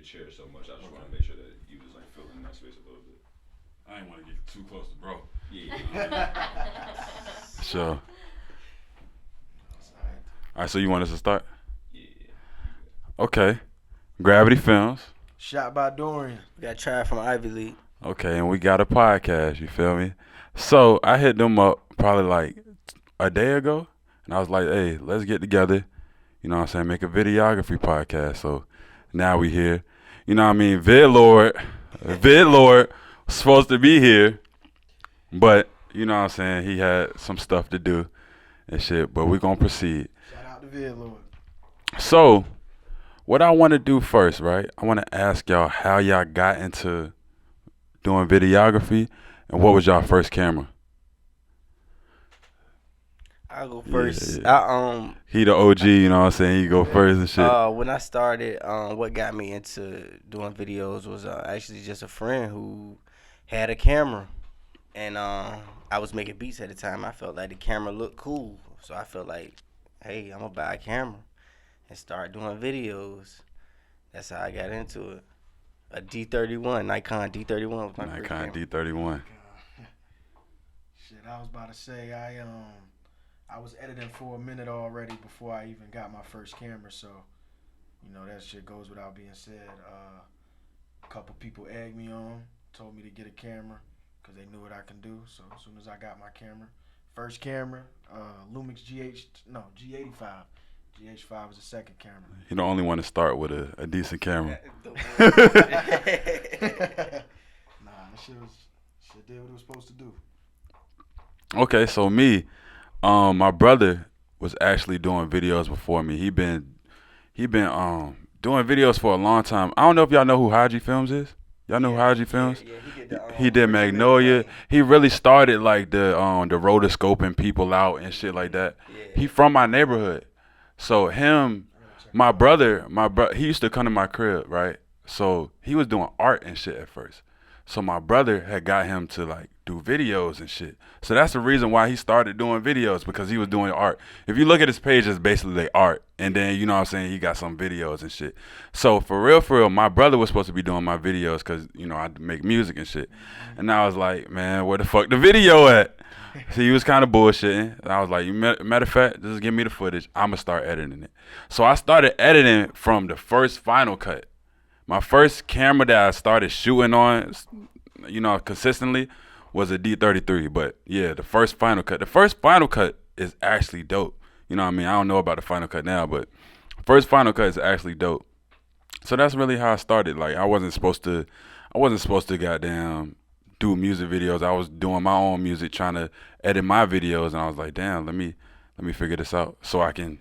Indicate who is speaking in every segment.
Speaker 1: chair so much. I just want to make sure that you was like filling that space a little bit.
Speaker 2: I ain't want to get too close to bro.
Speaker 1: Yeah.
Speaker 2: So. All right, so you want us to start?
Speaker 1: Yeah.
Speaker 2: Okay. Gravity Films.
Speaker 3: Shot by Dorian.
Speaker 4: We got Tried from Ivy League.
Speaker 2: Okay, and we got a podcast, you feel me? So I hit them up probably like a day ago, and I was like, hey, let's get together, you know what I'm saying, make a videography podcast. So now we here. You know what I mean? Vidlord was supposed to be here, but you know what I'm saying, he had some stuff to do and shit, but we're going to proceed.
Speaker 3: Shout out to Vidlord.
Speaker 2: So what I want to do first, right, I want to ask y'all how y'all got into doing videography, and what was y'all first camera?
Speaker 4: I'll go first.
Speaker 2: Yeah. He the OG, you know what I'm saying? He go first and shit.
Speaker 4: When I started, what got me into doing videos was actually just a friend who had a camera, and I was making beats at the time. I felt like the camera looked cool, so I felt like, hey, I'm gonna buy a camera and start doing videos. That's how I got into it. A D31, Nikon D31 was my first camera.
Speaker 2: Nikon D31.
Speaker 3: Shit, I was about to say I was editing for a minute already before I even got my first camera, so you know that shit goes without being said. A couple people egged me on, told me to get a camera because they knew what I can do. So as soon as I got my camera, first camera, Lumix G85. GH5 was the second camera.
Speaker 2: You the only one to start with a decent camera.
Speaker 3: Nah, that shit did what it was supposed to do.
Speaker 2: Okay, so me, my brother was actually doing videos before me. He been doing videos for a long time. I don't know if y'all know who Haji Films is. Y'all know who Haji Films?
Speaker 4: Yeah,
Speaker 2: he did Magnolia. He really started like the rotoscoping people out and shit like that.
Speaker 4: Yeah.
Speaker 2: He from my neighborhood. So my brother, he used to come to my crib, right? So he was doing art and shit at first. So my brother had got him to like do videos and shit. So that's the reason why he started doing videos, because he was doing art. If you look at his page, it's basically like art. And then, you know what I'm saying, he got some videos and shit. So for real, my brother was supposed to be doing my videos because, you know, I make music and shit. And I was like, man, where the fuck the video at? So he was kind of bullshitting. And I was like, matter of fact, just give me the footage. I'm going to start editing it. So I started editing from the first Final Cut. My first camera that I started shooting on, you know, consistently was a D33. But yeah, the first Final Cut. The first Final Cut is actually dope. You know what I mean? I don't know about the Final Cut now, but first Final Cut is actually dope. So that's really how I started. Like I wasn't supposed to goddamn do music videos. I was doing my own music, trying to edit my videos, and I was like, damn, let me figure this out so I can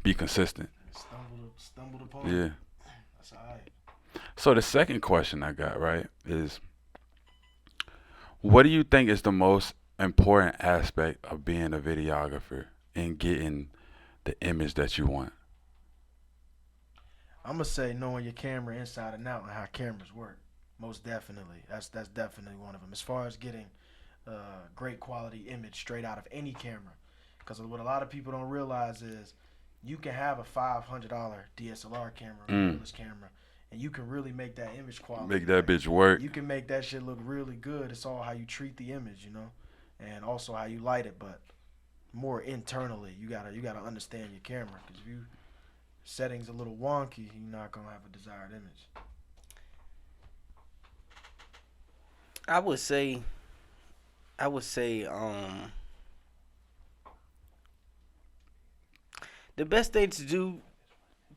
Speaker 2: be consistent.
Speaker 3: Stumbled upon.
Speaker 2: Yeah.
Speaker 3: That's alright.
Speaker 2: So the second question I got, right, is what do you think is the most important aspect of being a videographer and getting the image that you want?
Speaker 3: I'm gonna say knowing your camera inside and out and how cameras work. Most definitely. That's definitely one of them. As far as getting great quality image straight out of any camera. Because what a lot of people don't realize is you can have a $500 DSLR camera, mirrorless camera, and you can really make that image quality.
Speaker 2: Make that bitch work.
Speaker 3: You can make that shit look really good. It's all how you treat the image, you know, and also how you light it. But more internally, you gotta understand your camera. Because if you settings a little wonky, you're not gonna have a desired image.
Speaker 4: I would say, the best thing to do,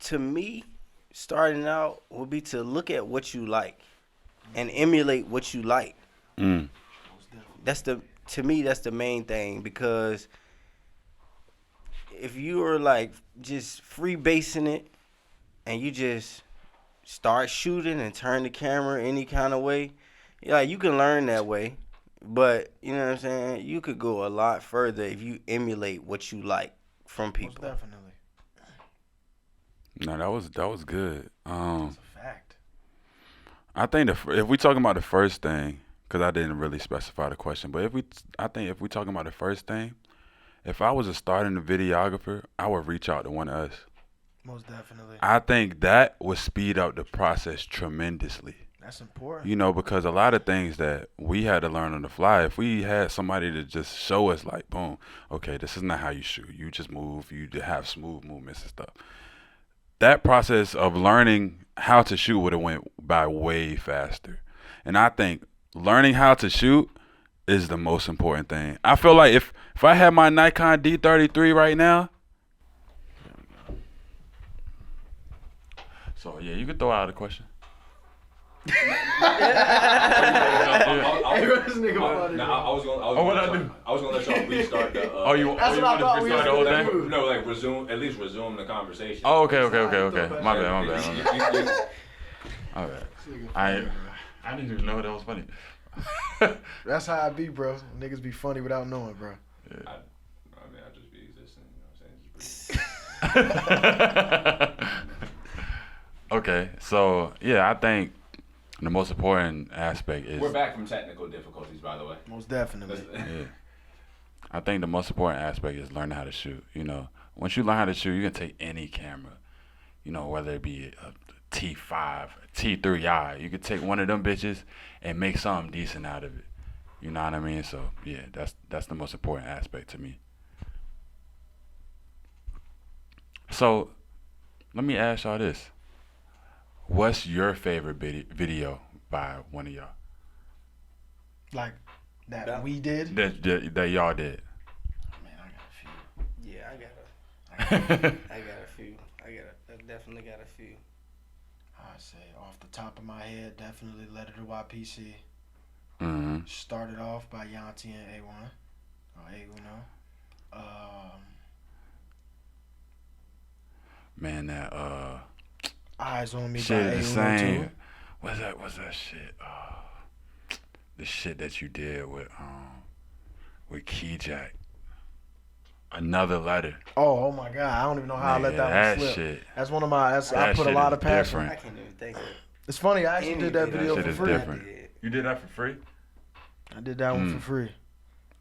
Speaker 4: to me, starting out, would be to look at what you like and emulate what you like. To me, that's the main thing, because if you are like just freebasing it and you just start shooting and turn the camera any kind of way, like you can learn that way, but you know what I'm saying, you could go a lot further if you emulate what you like from people.
Speaker 3: Most definitely.
Speaker 2: No, that was good.
Speaker 3: That's a fact.
Speaker 2: I think if we talking about the first thing, because I didn't really specify the question, but if we talking about the first thing, if I was a starting videographer, I would reach out to one of us.
Speaker 3: Most definitely.
Speaker 2: I think that would speed up the process tremendously.
Speaker 3: That's important.
Speaker 2: You know, because a lot of things that we had to learn on the fly, if we had somebody to just show us like, boom, okay, this is not how you shoot. You just move, you just have smooth movements and stuff. That process of learning how to shoot would have went by way faster. And I think learning how to shoot is the most important thing. I feel like if I had my Nikon D33 right now, so yeah, you could throw out a question.
Speaker 1: I was gonna let y'all restart the.
Speaker 3: That's what I thought we
Speaker 2: restart the whole thing.
Speaker 1: No, like at least resume the conversation.
Speaker 2: Oh, okay. My bad. I didn't even know that was funny.
Speaker 3: That's how I be, bro. Niggas be funny without knowing, bro.
Speaker 1: Yeah. I just be existing. You know what I'm saying?
Speaker 2: Okay, so yeah, I think the most important aspect is.
Speaker 1: We're back from technical difficulties, by the way.
Speaker 3: Most definitely.
Speaker 2: Yeah. I think the most important aspect is learning how to shoot. You know, once you learn how to shoot, you can take any camera. You know, whether it be a T5, a T3i, you could take one of them bitches and make something decent out of it. You know what I mean? So yeah, that's the most important aspect to me. So let me ask y'all this. What's your favorite video by one of y'all?
Speaker 3: Like that we did?
Speaker 2: That y'all did.
Speaker 3: Man, I got a few.
Speaker 4: Yeah, I got a few. I definitely got a few.
Speaker 3: I'd say off the top of my head, definitely Letter to YPC.
Speaker 2: Mm-hmm.
Speaker 3: Started off by Yanti and A1. Or A1.
Speaker 2: Man, that
Speaker 3: Eyes on Me
Speaker 2: shit
Speaker 3: by
Speaker 2: is the
Speaker 3: A1
Speaker 2: same.
Speaker 3: too.
Speaker 2: What's that shit? The shit that you did with Keyjack. Another Letter.
Speaker 3: Oh my God! I don't even know how I let that one slip.
Speaker 2: Shit.
Speaker 3: That's one of my. I
Speaker 2: That
Speaker 3: put a
Speaker 2: shit
Speaker 3: lot
Speaker 2: is
Speaker 3: of passion.
Speaker 2: different.
Speaker 4: I can't even think of it.
Speaker 3: It's funny. I actually did that video
Speaker 2: That
Speaker 3: for
Speaker 2: shit is
Speaker 3: free.
Speaker 2: different. You did that for free?
Speaker 3: I did that one for free.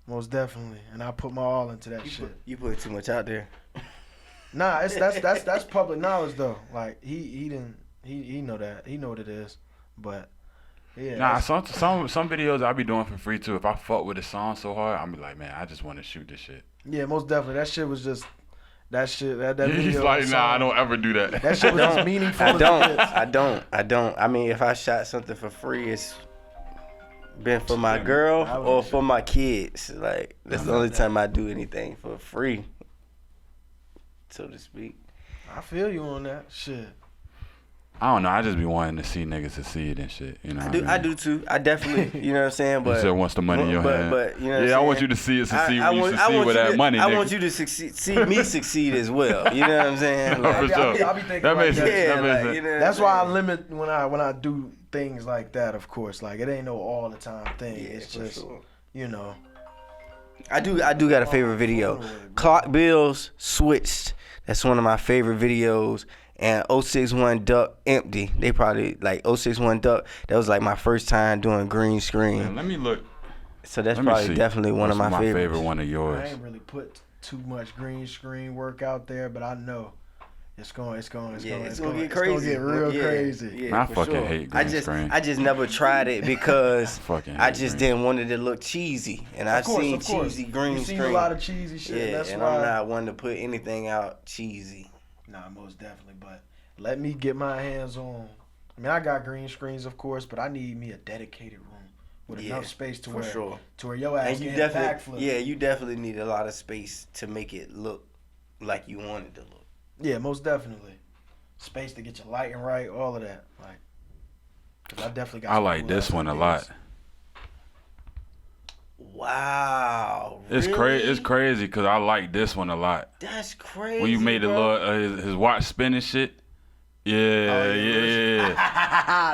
Speaker 3: Most definitely, and I put my all into that shit.
Speaker 4: You put too much out there.
Speaker 3: Nah, that's public knowledge though. Like he know that. He know what it is. But yeah.
Speaker 2: Nah, some videos I be doing for free too. If I fuck with a song so hard, I'm be like, man, I just want to shoot this shit.
Speaker 3: Yeah, most definitely. That shit was just that shit. That
Speaker 2: He's
Speaker 3: video.
Speaker 2: like, nah, I don't ever do that.
Speaker 3: That shit was just meaningful.
Speaker 4: I don't. I mean, if I shot something for free, it's been for my girl or for my kids. Like that's the only time I do anything for free, so to speak.
Speaker 3: I feel you on that shit.
Speaker 2: I don't know. I just be wanting to see niggas succeed and shit. You know.
Speaker 4: I do too. I definitely. You know what I'm saying? But
Speaker 2: you said once the money in your hand.
Speaker 4: But you know.
Speaker 2: Yeah, I want you to see it succeed when you succeed with that money.
Speaker 4: I want you to succeed. See me succeed as well. You know what I'm saying?
Speaker 2: For
Speaker 4: Like,
Speaker 2: sure.
Speaker 3: I be thinking
Speaker 2: That
Speaker 3: like
Speaker 2: makes
Speaker 3: that.
Speaker 2: sense.
Speaker 4: yeah,
Speaker 2: That makes
Speaker 4: like,
Speaker 2: sense.
Speaker 4: you know
Speaker 3: That's
Speaker 4: what
Speaker 3: why I
Speaker 4: I'm saying?
Speaker 3: limit when I do things like that. Of course, like it ain't no all the time thing.
Speaker 4: Yeah,
Speaker 3: It's
Speaker 4: for
Speaker 3: just
Speaker 4: sure.
Speaker 3: you know.
Speaker 4: I do got a favorite video. Clock Bills Switched. That's one of my favorite videos. And 061 Duck Empty. They probably like 061 Duck. That was like my first time doing green screen.
Speaker 2: Man, let me look.
Speaker 4: So that's
Speaker 2: Let me
Speaker 4: probably
Speaker 2: see.
Speaker 4: definitely one of
Speaker 2: What's
Speaker 4: my favorites.
Speaker 2: favorite one of
Speaker 3: I
Speaker 2: yours.
Speaker 3: ain't really put too much green screen work out there, but I know it's going
Speaker 4: It's gonna get
Speaker 3: It's
Speaker 4: crazy.
Speaker 3: gonna get real crazy.
Speaker 4: Yeah,
Speaker 2: Man, I
Speaker 4: for
Speaker 2: fucking
Speaker 4: sure.
Speaker 2: hate green screen.
Speaker 4: I just never tried it because
Speaker 2: Fucking
Speaker 4: I
Speaker 2: hate
Speaker 4: just
Speaker 2: green.
Speaker 4: didn't want it to look cheesy, and I've seen cheesy green
Speaker 3: You've
Speaker 4: screen.
Speaker 3: seen a lot of cheesy shit.
Speaker 4: Yeah,
Speaker 3: That's
Speaker 4: and
Speaker 3: why.
Speaker 4: I'm not one to put anything out cheesy.
Speaker 3: Nah, most definitely. But let me get my hands on. I mean, I got green screens, of course, but I need me a dedicated room with enough space to where your ass
Speaker 4: And you
Speaker 3: can
Speaker 4: definitely,
Speaker 3: backflip.
Speaker 4: you definitely need a lot of space to make it look like you want it to look.
Speaker 3: Yeah, most definitely. Space to get your lighting right, all of that. Like, 'cause I definitely got.
Speaker 2: I
Speaker 3: some
Speaker 2: like
Speaker 3: cool
Speaker 2: this
Speaker 3: ass
Speaker 2: one a
Speaker 3: ideas.
Speaker 2: lot.
Speaker 4: Wow,
Speaker 2: It's
Speaker 4: really?
Speaker 2: It's crazy because I like this one a lot.
Speaker 4: That's crazy.
Speaker 2: When you made the
Speaker 4: bro.
Speaker 2: little his watch spinning shit. Yeah.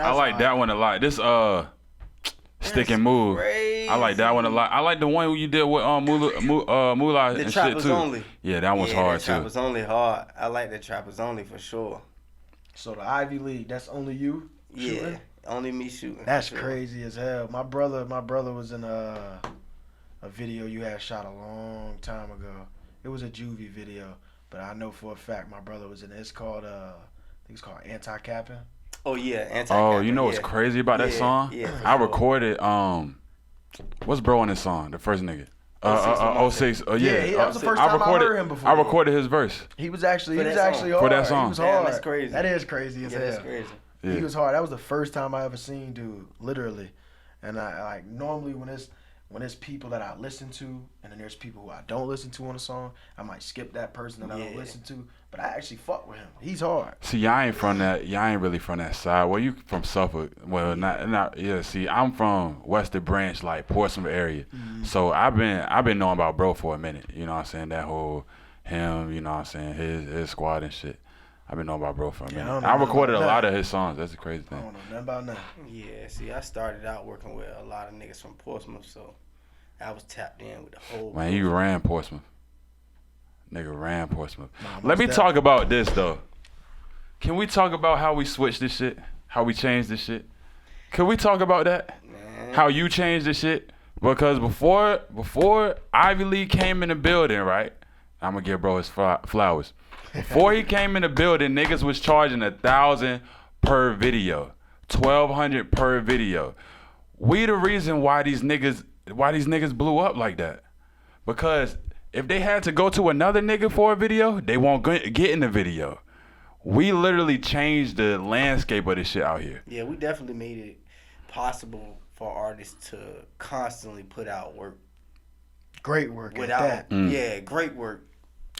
Speaker 2: I like that one a lot. This stick and move.
Speaker 4: Crazy.
Speaker 2: I like that one a lot. I like the one you did with Moolah
Speaker 4: The
Speaker 2: and
Speaker 4: trap
Speaker 2: shit
Speaker 4: was
Speaker 2: too.
Speaker 4: only.
Speaker 2: Yeah, that one's hard
Speaker 4: the trap
Speaker 2: too.
Speaker 4: was only hard. I like the trap was only for sure.
Speaker 3: So the Ivy League, that's only you
Speaker 4: Yeah,
Speaker 3: shooting?
Speaker 4: only me shooting.
Speaker 3: That's
Speaker 4: for sure.
Speaker 3: crazy as hell. My brother was in a video you had shot a long time ago. It was a juvie video, but I know for a fact my brother was in it. It's called I think it's called Anti-Capping.
Speaker 4: Oh yeah, anti.
Speaker 2: Oh, you know what's crazy about that song?
Speaker 4: Yeah,
Speaker 2: I recorded what's bro on this song? The first nigga. 06. Oh yeah.
Speaker 3: That was the first time I heard him before.
Speaker 2: I recorded his verse.
Speaker 3: He was actually
Speaker 4: For that
Speaker 3: hard.
Speaker 2: song.
Speaker 3: He was
Speaker 4: Damn,
Speaker 3: hard.
Speaker 4: that's crazy.
Speaker 3: That is crazy as hell.
Speaker 4: That's crazy.
Speaker 2: Yeah.
Speaker 3: He was hard. That was the first time I ever seen dude, literally. And I like normally when it's people that I listen to, and then there's people who I don't listen to on a song, I might skip that person that I don't listen to. But I actually fuck with him. He's hard.
Speaker 2: See, y'all ain't really from that side. Well, you from Suffolk. Well, not yeah. See, I'm from Western Branch, like Portsmouth area. Mm-hmm. So I've been knowing about bro for a minute. You know what I'm saying? That whole him, you know what I'm saying, his squad and shit. I've been knowing about bro for a minute. I recorded a lot of his songs. That's the crazy thing.
Speaker 3: I don't know nothing about nothing.
Speaker 4: Yeah, see, I started out working with a lot of niggas from Portsmouth, so I was tapped in with the whole.
Speaker 2: Man, you ran Portsmouth. Nigga ran Portsmouth. Let me talk about this though. Can we talk about how we switched this shit? How we changed this shit? Can we talk about that?
Speaker 4: Man.
Speaker 2: How you changed this shit? Because before Ivy League came in the building, right? I'm gonna give bro his flowers. Before he came in the building, niggas was charging $1,000 per video, $1,200 per video. We the reason why these niggas blew up like that. Because if they had to go to another nigga for a video, they won't get in the video. We literally changed the landscape of this shit out here.
Speaker 4: Yeah, we definitely made it possible for artists to constantly put out work.
Speaker 3: Great work
Speaker 4: without
Speaker 3: at that.
Speaker 4: Yeah, great work.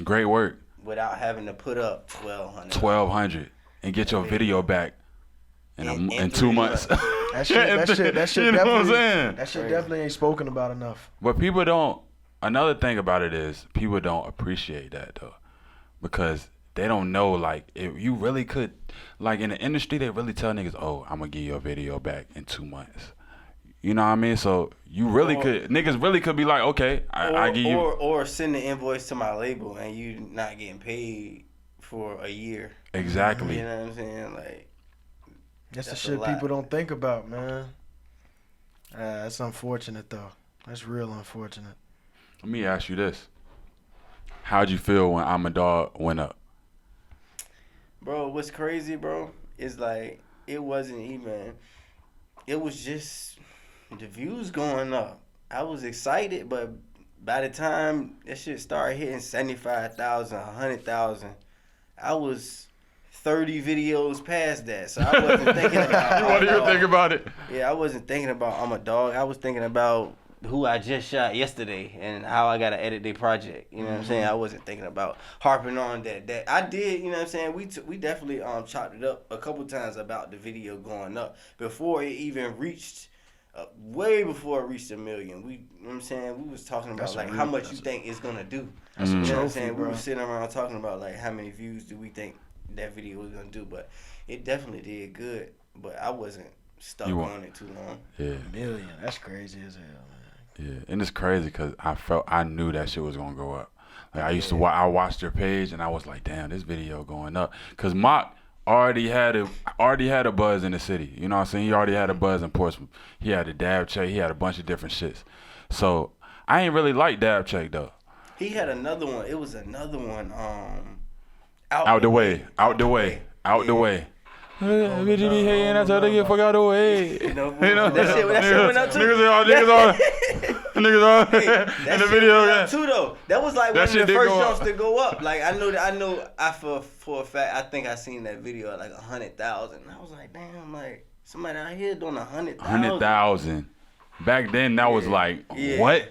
Speaker 2: Great work.
Speaker 4: Without having to put up $1,200.
Speaker 2: $1,200 and get your video back in 2 months.
Speaker 3: That shit
Speaker 2: You know what I'm
Speaker 3: definitely.
Speaker 2: saying?
Speaker 3: That shit definitely ain't spoken about enough.
Speaker 2: But people don't. Another thing about it is people don't appreciate that though, because they don't know, like, if you really could, like in the industry, they really tell niggas, oh, I'm gonna give you a video back in 2 months. You know what I mean? So you really niggas really could be like, okay, I give you.
Speaker 4: Or send the invoice to my label and you not getting paid for a year.
Speaker 2: Exactly.
Speaker 4: You know what I'm saying? Like,
Speaker 3: that's the shit people don't think about, man. That's unfortunate though. That's real unfortunate.
Speaker 2: Let me ask you this. How'd you feel when I'm a Dog went up?
Speaker 4: Bro, what's crazy, bro, is like, it was just the views going up. I was excited, but by the time that shit started hitting 75,000, 100,000, I was 30 videos past that. So I wasn't thinking about
Speaker 2: You wasn't even thinking about it.
Speaker 4: Yeah, I wasn't thinking about I'm a Dog. I was thinking about who I just shot yesterday and how I gotta edit their project. You know what I'm saying? I wasn't thinking about harping on that. I did, you know what I'm saying? We definitely chopped it up a couple times about the video going up before it even reached, way before it reached 1 million. You know what I'm saying? We was talking about like how much you think it's gonna do.
Speaker 3: That's
Speaker 4: You
Speaker 3: a
Speaker 4: know what I'm
Speaker 3: trophy,
Speaker 4: saying? We
Speaker 3: bro.
Speaker 4: were sitting around talking about like how many views do we think that video was gonna do, but it definitely did good. But I wasn't stuck on it too long.
Speaker 2: Yeah.
Speaker 3: 1 million. That's crazy as hell, man.
Speaker 2: Yeah, and it's crazy because I knew that shit was gonna go up. Like I watched your page and I was like, damn, this video going up. Cause Mock already had a buzz in the city. You know what I'm saying? He already had a buzz in Portsmouth. He had a dab check. He had a bunch of different shits. So I ain't really like dab check though.
Speaker 4: He had another one. It was another one.
Speaker 2: Out the way. Bitch, you be hating, I tell you to get fuck out the way.
Speaker 4: You know, that shit went up too.
Speaker 2: Niggas are in the video.
Speaker 4: Went up too though. That was like one of the first jumps to go up. Like I for a fact, I think I seen that video at like 100,000. I was like, damn, like somebody out here doing 100,000.
Speaker 2: 100,000. Back then, that was like, what?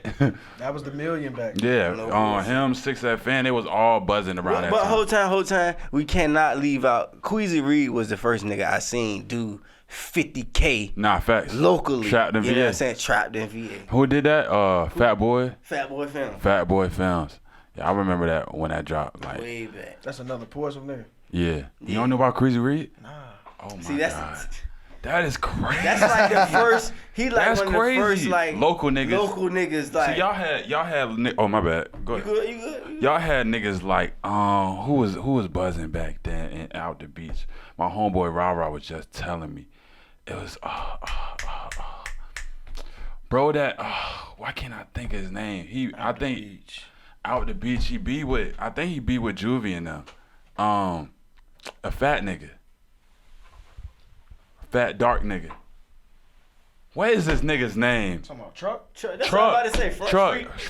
Speaker 3: That was the million back then.
Speaker 2: Yeah, him, 6FN, it was all buzzing around that time.
Speaker 4: But whole time, we cannot leave out, Queasy Reed was the first nigga I seen do 50K.
Speaker 2: Nah, facts.
Speaker 4: Locally.
Speaker 2: Trapped in VA.
Speaker 4: You know what I'm saying? Trapped in VA.
Speaker 2: Who did that? Fat Boy?
Speaker 4: Fat Boy Films.
Speaker 2: Fat Boy Films. Yeah, I remember that when that dropped. Like,
Speaker 4: way back.
Speaker 3: That's another Portsmouth nigga.
Speaker 2: Yeah. You don't know about Queasy Reed?
Speaker 3: Nah.
Speaker 2: Oh my
Speaker 4: See,
Speaker 2: God. That is crazy.
Speaker 4: That's like the first. He like
Speaker 2: That's
Speaker 4: one of
Speaker 2: crazy.
Speaker 4: the first like
Speaker 2: local niggas.
Speaker 4: Local niggas like.
Speaker 2: See, y'all had. Oh my bad. Go ahead.
Speaker 4: You good?
Speaker 2: Y'all had niggas like who was buzzing back then and out the beach. My homeboy Ra was just telling me, it was bro that why can't I think of his name? out the beach. He be with, I think he be with Juvie and them. A fat nigga. Fat dark nigga. What is this nigga's name?
Speaker 3: Talking about truck?
Speaker 4: That's what I'm about to say.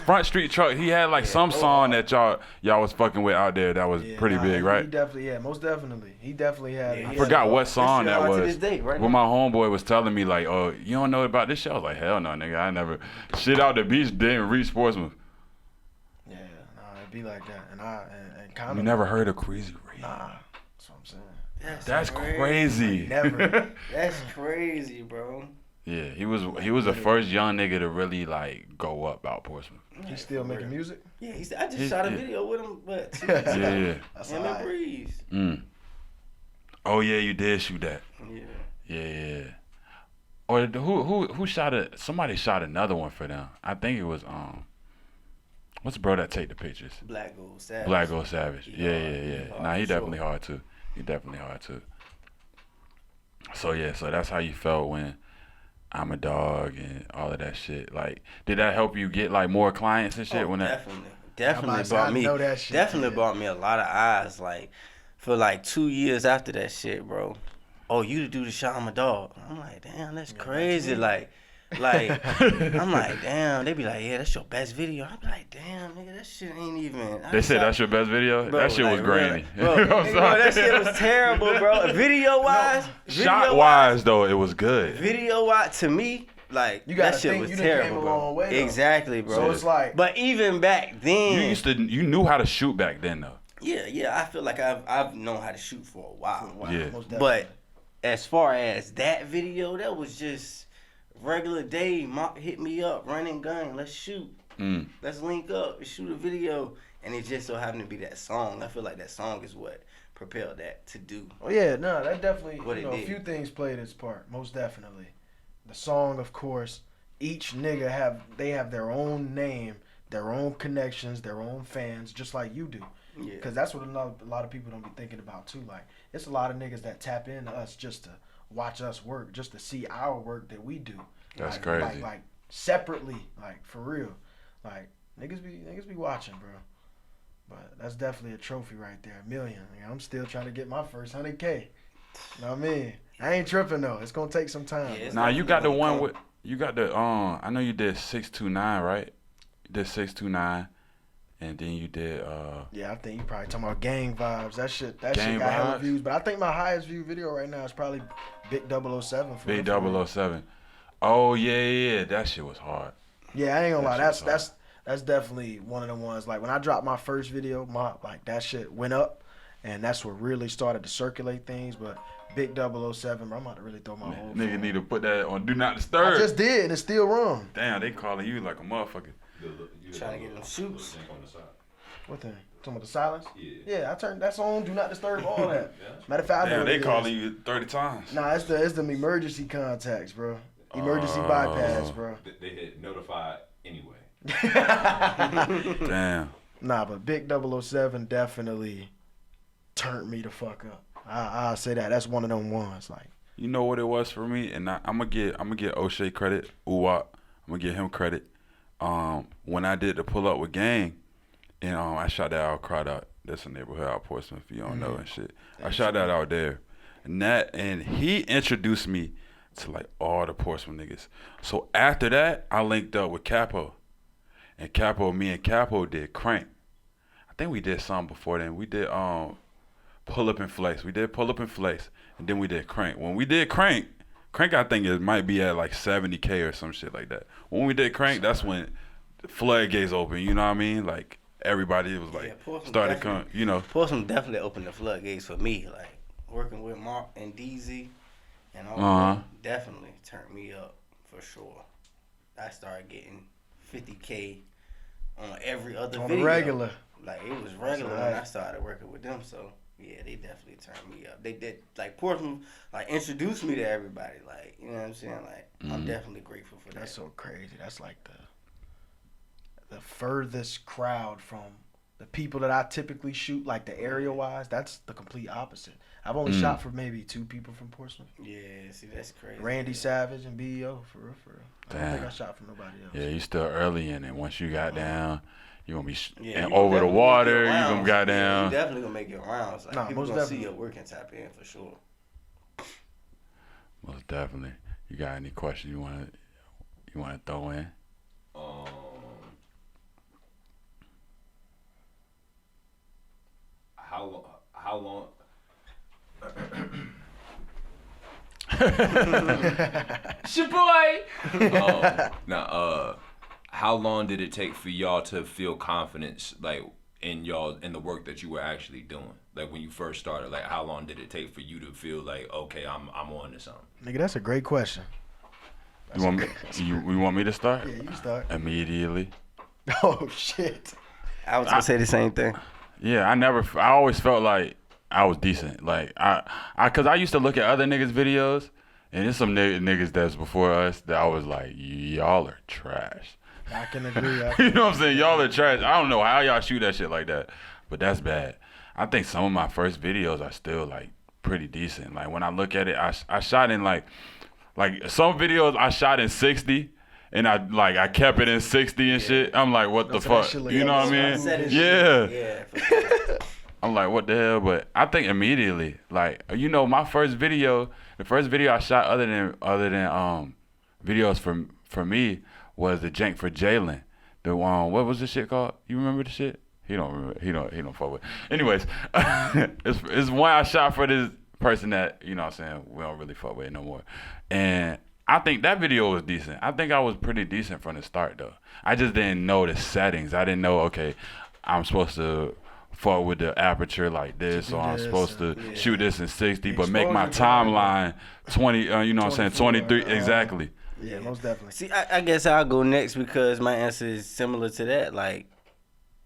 Speaker 2: Front Street Truck. He had like some song that y'all was fucking with out there that was pretty big, right?
Speaker 3: He definitely, most definitely. He definitely had.
Speaker 2: I forgot what song that was.
Speaker 4: To this day, right
Speaker 2: when my homeboy was telling me like, "Oh, you don't know about this shit?" I was like, "Hell no, nigga. I never shit out the beach didn't reach Portsmouth."
Speaker 3: Yeah, it'd be like that, and kind of.
Speaker 2: You never heard of Crazy Ray?
Speaker 3: Nah, that's what I'm saying.
Speaker 2: That's crazy.
Speaker 3: Never.
Speaker 4: That's crazy, bro.
Speaker 2: Yeah, he was the first young nigga to really like go up out Portsmouth.
Speaker 3: He's still making music?
Speaker 4: Yeah, I just shot a video with him, but
Speaker 2: yeah.
Speaker 3: That's
Speaker 4: him and Breeze.
Speaker 2: Oh yeah, you did shoot that. Yeah. Or who shot it? Somebody shot another one for them. I think it was what's the bro that take the pictures?
Speaker 4: Black Gold Savage.
Speaker 2: Black Gold Savage. Yeah. Nah, he definitely
Speaker 4: sure.
Speaker 2: hard too. So that's how you felt when I'm a Dog and all of that shit. Like, did that help you get like more clients and shit?
Speaker 4: Definitely brought me a lot of eyes. Like, for like 2 years after that shit, bro. Oh, you to do the shot, I'm a Dog. I'm like, damn, that's crazy. Like, I'm like, damn. They be like, yeah, that's your best video. I be like, damn, nigga, that shit ain't even.
Speaker 2: They said that's your best video?
Speaker 4: Bro,
Speaker 2: that shit was grainy.
Speaker 4: Bro, that shit was terrible, bro. Video wise,
Speaker 2: shot wise though, it was good.
Speaker 4: Video wise, to me, like,
Speaker 3: you gotta
Speaker 4: that shit
Speaker 3: think
Speaker 4: was
Speaker 3: you
Speaker 4: terrible,
Speaker 3: came a
Speaker 4: bro.
Speaker 3: long way, though.
Speaker 4: Exactly, bro.
Speaker 3: So it's like,
Speaker 4: but even back then,
Speaker 2: you knew how to shoot back then though.
Speaker 4: Yeah. I feel like I've known how to shoot for a while.
Speaker 2: Yeah.
Speaker 4: But as far as that video, that was just regular day. Mark hit me up, running gun, let's shoot. Let's link up, shoot a video. And it just so happened to be that song. I feel like that song is what propelled that to do.
Speaker 3: Oh yeah, no, that definitely, a
Speaker 4: it
Speaker 3: few things played its part, most definitely. The song, of course, each nigga have their own name, their own connections, their own fans, just like you do.
Speaker 4: Yeah.
Speaker 3: Because that's what a lot of people don't be thinking about too. Like, it's a lot of niggas that tap into us just to watch us work, just to see our work that we do.
Speaker 2: That's crazy.
Speaker 3: Like separately, like for real. Like niggas be watching, bro. But that's definitely a trophy right there, $1 million. I'm still trying to get my first 100K. You know what I mean? I ain't tripping though. It's gonna take some time.
Speaker 4: Yeah,
Speaker 2: now you got the one with I know you did 629, right? You did 629, and then you did
Speaker 3: Yeah, I think you probably talking about Gang Vibes. That shit got
Speaker 2: Gang
Speaker 3: hella
Speaker 2: Vibes?
Speaker 3: views. But I think my highest view video right now is probably Big 007.
Speaker 2: Big 007. Oh yeah, that shit was hard.
Speaker 3: Yeah, I ain't gonna lie.
Speaker 2: That shit
Speaker 3: That's definitely one of the ones. Like when I dropped my first video, that shit went up, and that's what really started to circulate things. But Big 007, bro, I'm about to really throw my whole
Speaker 2: Nigga
Speaker 3: phone.
Speaker 2: need to put that on Do Not Disturb.
Speaker 3: I just did, and it's still wrong.
Speaker 2: Damn, they calling you like a motherfucker.
Speaker 4: Trying to get them shoots.
Speaker 3: What thing? Talking about the silence?
Speaker 1: Yeah.
Speaker 3: Yeah, I turned that's on. Do Not Disturb all that. Matter of fact, I know
Speaker 2: Damn,
Speaker 3: what
Speaker 2: they
Speaker 3: it
Speaker 2: calling
Speaker 3: is.
Speaker 2: you 30 times.
Speaker 3: Nah, it's them emergency contacts, bro. Emergency bypass, bro.
Speaker 1: They hit notified anyway.
Speaker 2: Damn.
Speaker 3: Nah, but Big 007 definitely turned me the fuck up. I'll say that. That's one of them ones. Like,
Speaker 2: You know what it was for me, and I'm gonna get O'Shea credit. Uwap, I'm gonna give him credit. When I did the pull up with Gang, and I shot that out Crowd. That's a neighborhood out Portsmouth, if you don't know and shit. I shot that out there, and he introduced me to like all the Portsmouth niggas. So after that, I linked up with Capo, and me and Capo did Crank. I think we did something before then. We did Pull Up and Flex. We did Pull Up and Flex, and then we did Crank. When we did Crank I think it might be at like 70K or some shit like that. When we did Crank, that's when the floodgates open. You know what I mean? Like everybody was like started coming. You know,
Speaker 4: Portsmouth definitely opened the floodgates for me. Like working with Mark and DZ and all that definitely turned me up for sure. I started getting 50K on every other
Speaker 3: on
Speaker 4: video.
Speaker 3: the regular.
Speaker 4: Like it was regular when I started working with them. So yeah, they definitely turned me up. They did like Portsmouth like introduced me to everybody. Like you know what I'm saying? Like I'm definitely grateful for that.
Speaker 3: That's so crazy. That's like the furthest crowd from the people that I typically shoot, like the area wise. That's the complete opposite. I've only shot for maybe 2 people from Portsmouth.
Speaker 4: Yeah, see that's crazy.
Speaker 3: Randy Savage and BEO, for real. I don't think I shot for nobody else.
Speaker 2: Yeah, you still early in it. Once you got down, You gonna be
Speaker 4: Yeah,
Speaker 2: and
Speaker 4: you
Speaker 2: over the
Speaker 4: definitely
Speaker 2: water.
Speaker 4: make
Speaker 2: You
Speaker 4: your
Speaker 2: gonna
Speaker 4: rounds.
Speaker 2: goddamn.
Speaker 4: You definitely gonna make your rounds. Like,
Speaker 3: Nah,
Speaker 4: people
Speaker 3: most
Speaker 4: gonna see
Speaker 3: definitely.
Speaker 4: your work and tap in for sure.
Speaker 2: Most definitely. You got any questions you wanna throw in?
Speaker 1: How long? It's your boy. How long did it take for y'all to feel confidence, like in the work that you were actually doing? Like when you first started, like how long did it take for you to feel like, okay, I'm on to something?
Speaker 3: Nigga, that's a great question.
Speaker 2: You want me to start?
Speaker 3: Yeah, you start.
Speaker 2: Immediately.
Speaker 3: Oh shit.
Speaker 4: I was gonna say the same thing.
Speaker 2: Yeah, I always felt like I was decent. Like cause I used to look at other niggas' videos, and there's some niggas that's before us that I was like, y'all are trash.
Speaker 3: I can agree.
Speaker 2: You know what I'm saying? Y'all are trash. I don't know how y'all shoot that shit like that, but that's bad. I think some of my first videos are still like pretty decent. Like when I look at it, I shot in like some videos I shot in 60. And I kept it in 60 and shit. I'm like, what the fuck? You know what I mean? Yeah.
Speaker 4: Yeah. For sure.
Speaker 2: I'm like, what the hell? But I think immediately, like, you know, the first video I shot other than videos for me was the jank for Jalen. The what was the shit called? You remember the shit? He don't remember. He don't fuck with. Anyways, it's one I shot for this person that, you know what I'm saying, we don't really fuck with no more. And I think that video was decent. I think I was pretty decent from the start though. I just didn't know the settings. I didn't know, okay, I'm supposed to fuck with the aperture like this, or I'm supposed to shoot this in 60, but make my timeline 20, you know what I'm saying, 23, exactly.
Speaker 3: Yeah, most definitely.
Speaker 4: See, I guess I'll go next because my answer is similar to that. Like,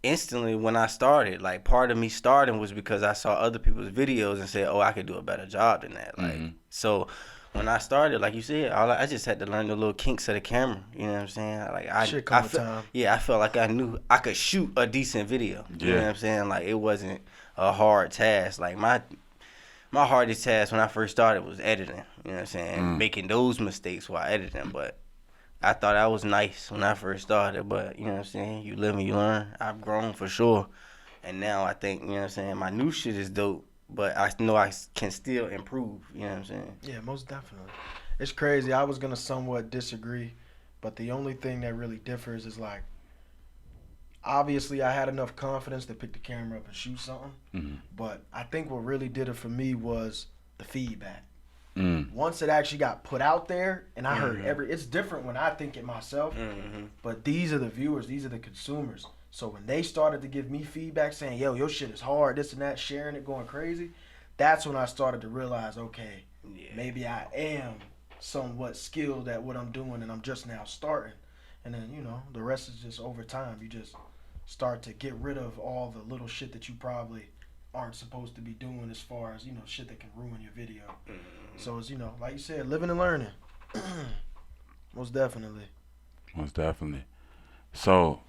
Speaker 4: instantly when I started, like, part of me starting was because I saw other people's videos and said, oh, I could do a better job than that. Like, so when I started, like you said, I just had to learn the little kinks of the camera. You know what I'm saying? Like I felt like I knew I could shoot a decent video. You know what I'm saying? Like it wasn't a hard task. Like my hardest task when I first started was editing. You know what I'm saying? Making those mistakes while editing. But I thought I was nice when I first started. But you know what I'm saying? You live and you learn. I've grown for sure. And now I think, you know what I'm saying, my new shit is dope. But I know I can still improve, you know what I'm saying?
Speaker 3: Yeah, most definitely. It's crazy. I was going to somewhat disagree, but the only thing that really differs is like, obviously I had enough confidence to pick the camera up and shoot something, but I think what really did it for me was the feedback. Once it actually got put out there, and I heard it's different when I think it myself, but these are the viewers, these are the consumers. So when they started to give me feedback saying, yo, your shit is hard, this and that, sharing it, going crazy, that's when I started to realize, okay, maybe I am somewhat skilled at what I'm doing and I'm just now starting. And then, you know, the rest is just over time. You just start to get rid of all the little shit that you probably aren't supposed to be doing as far as, you know, shit that can ruin your video. So it's, you know, like you said, living and learning. Most definitely.
Speaker 2: Most definitely. So,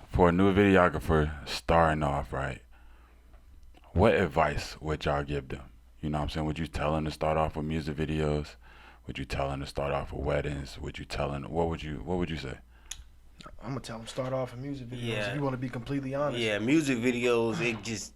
Speaker 2: for a new videographer starting off, right, what advice would y'all give them? You know what I'm saying? Would you tell them to start off with music videos? Would you tell them to start off with weddings? Would you tell them, what would you say?
Speaker 3: I'm going to tell them start off with music videos.
Speaker 4: Yeah.
Speaker 3: If you want to be completely honest.
Speaker 4: Yeah, music videos, it just...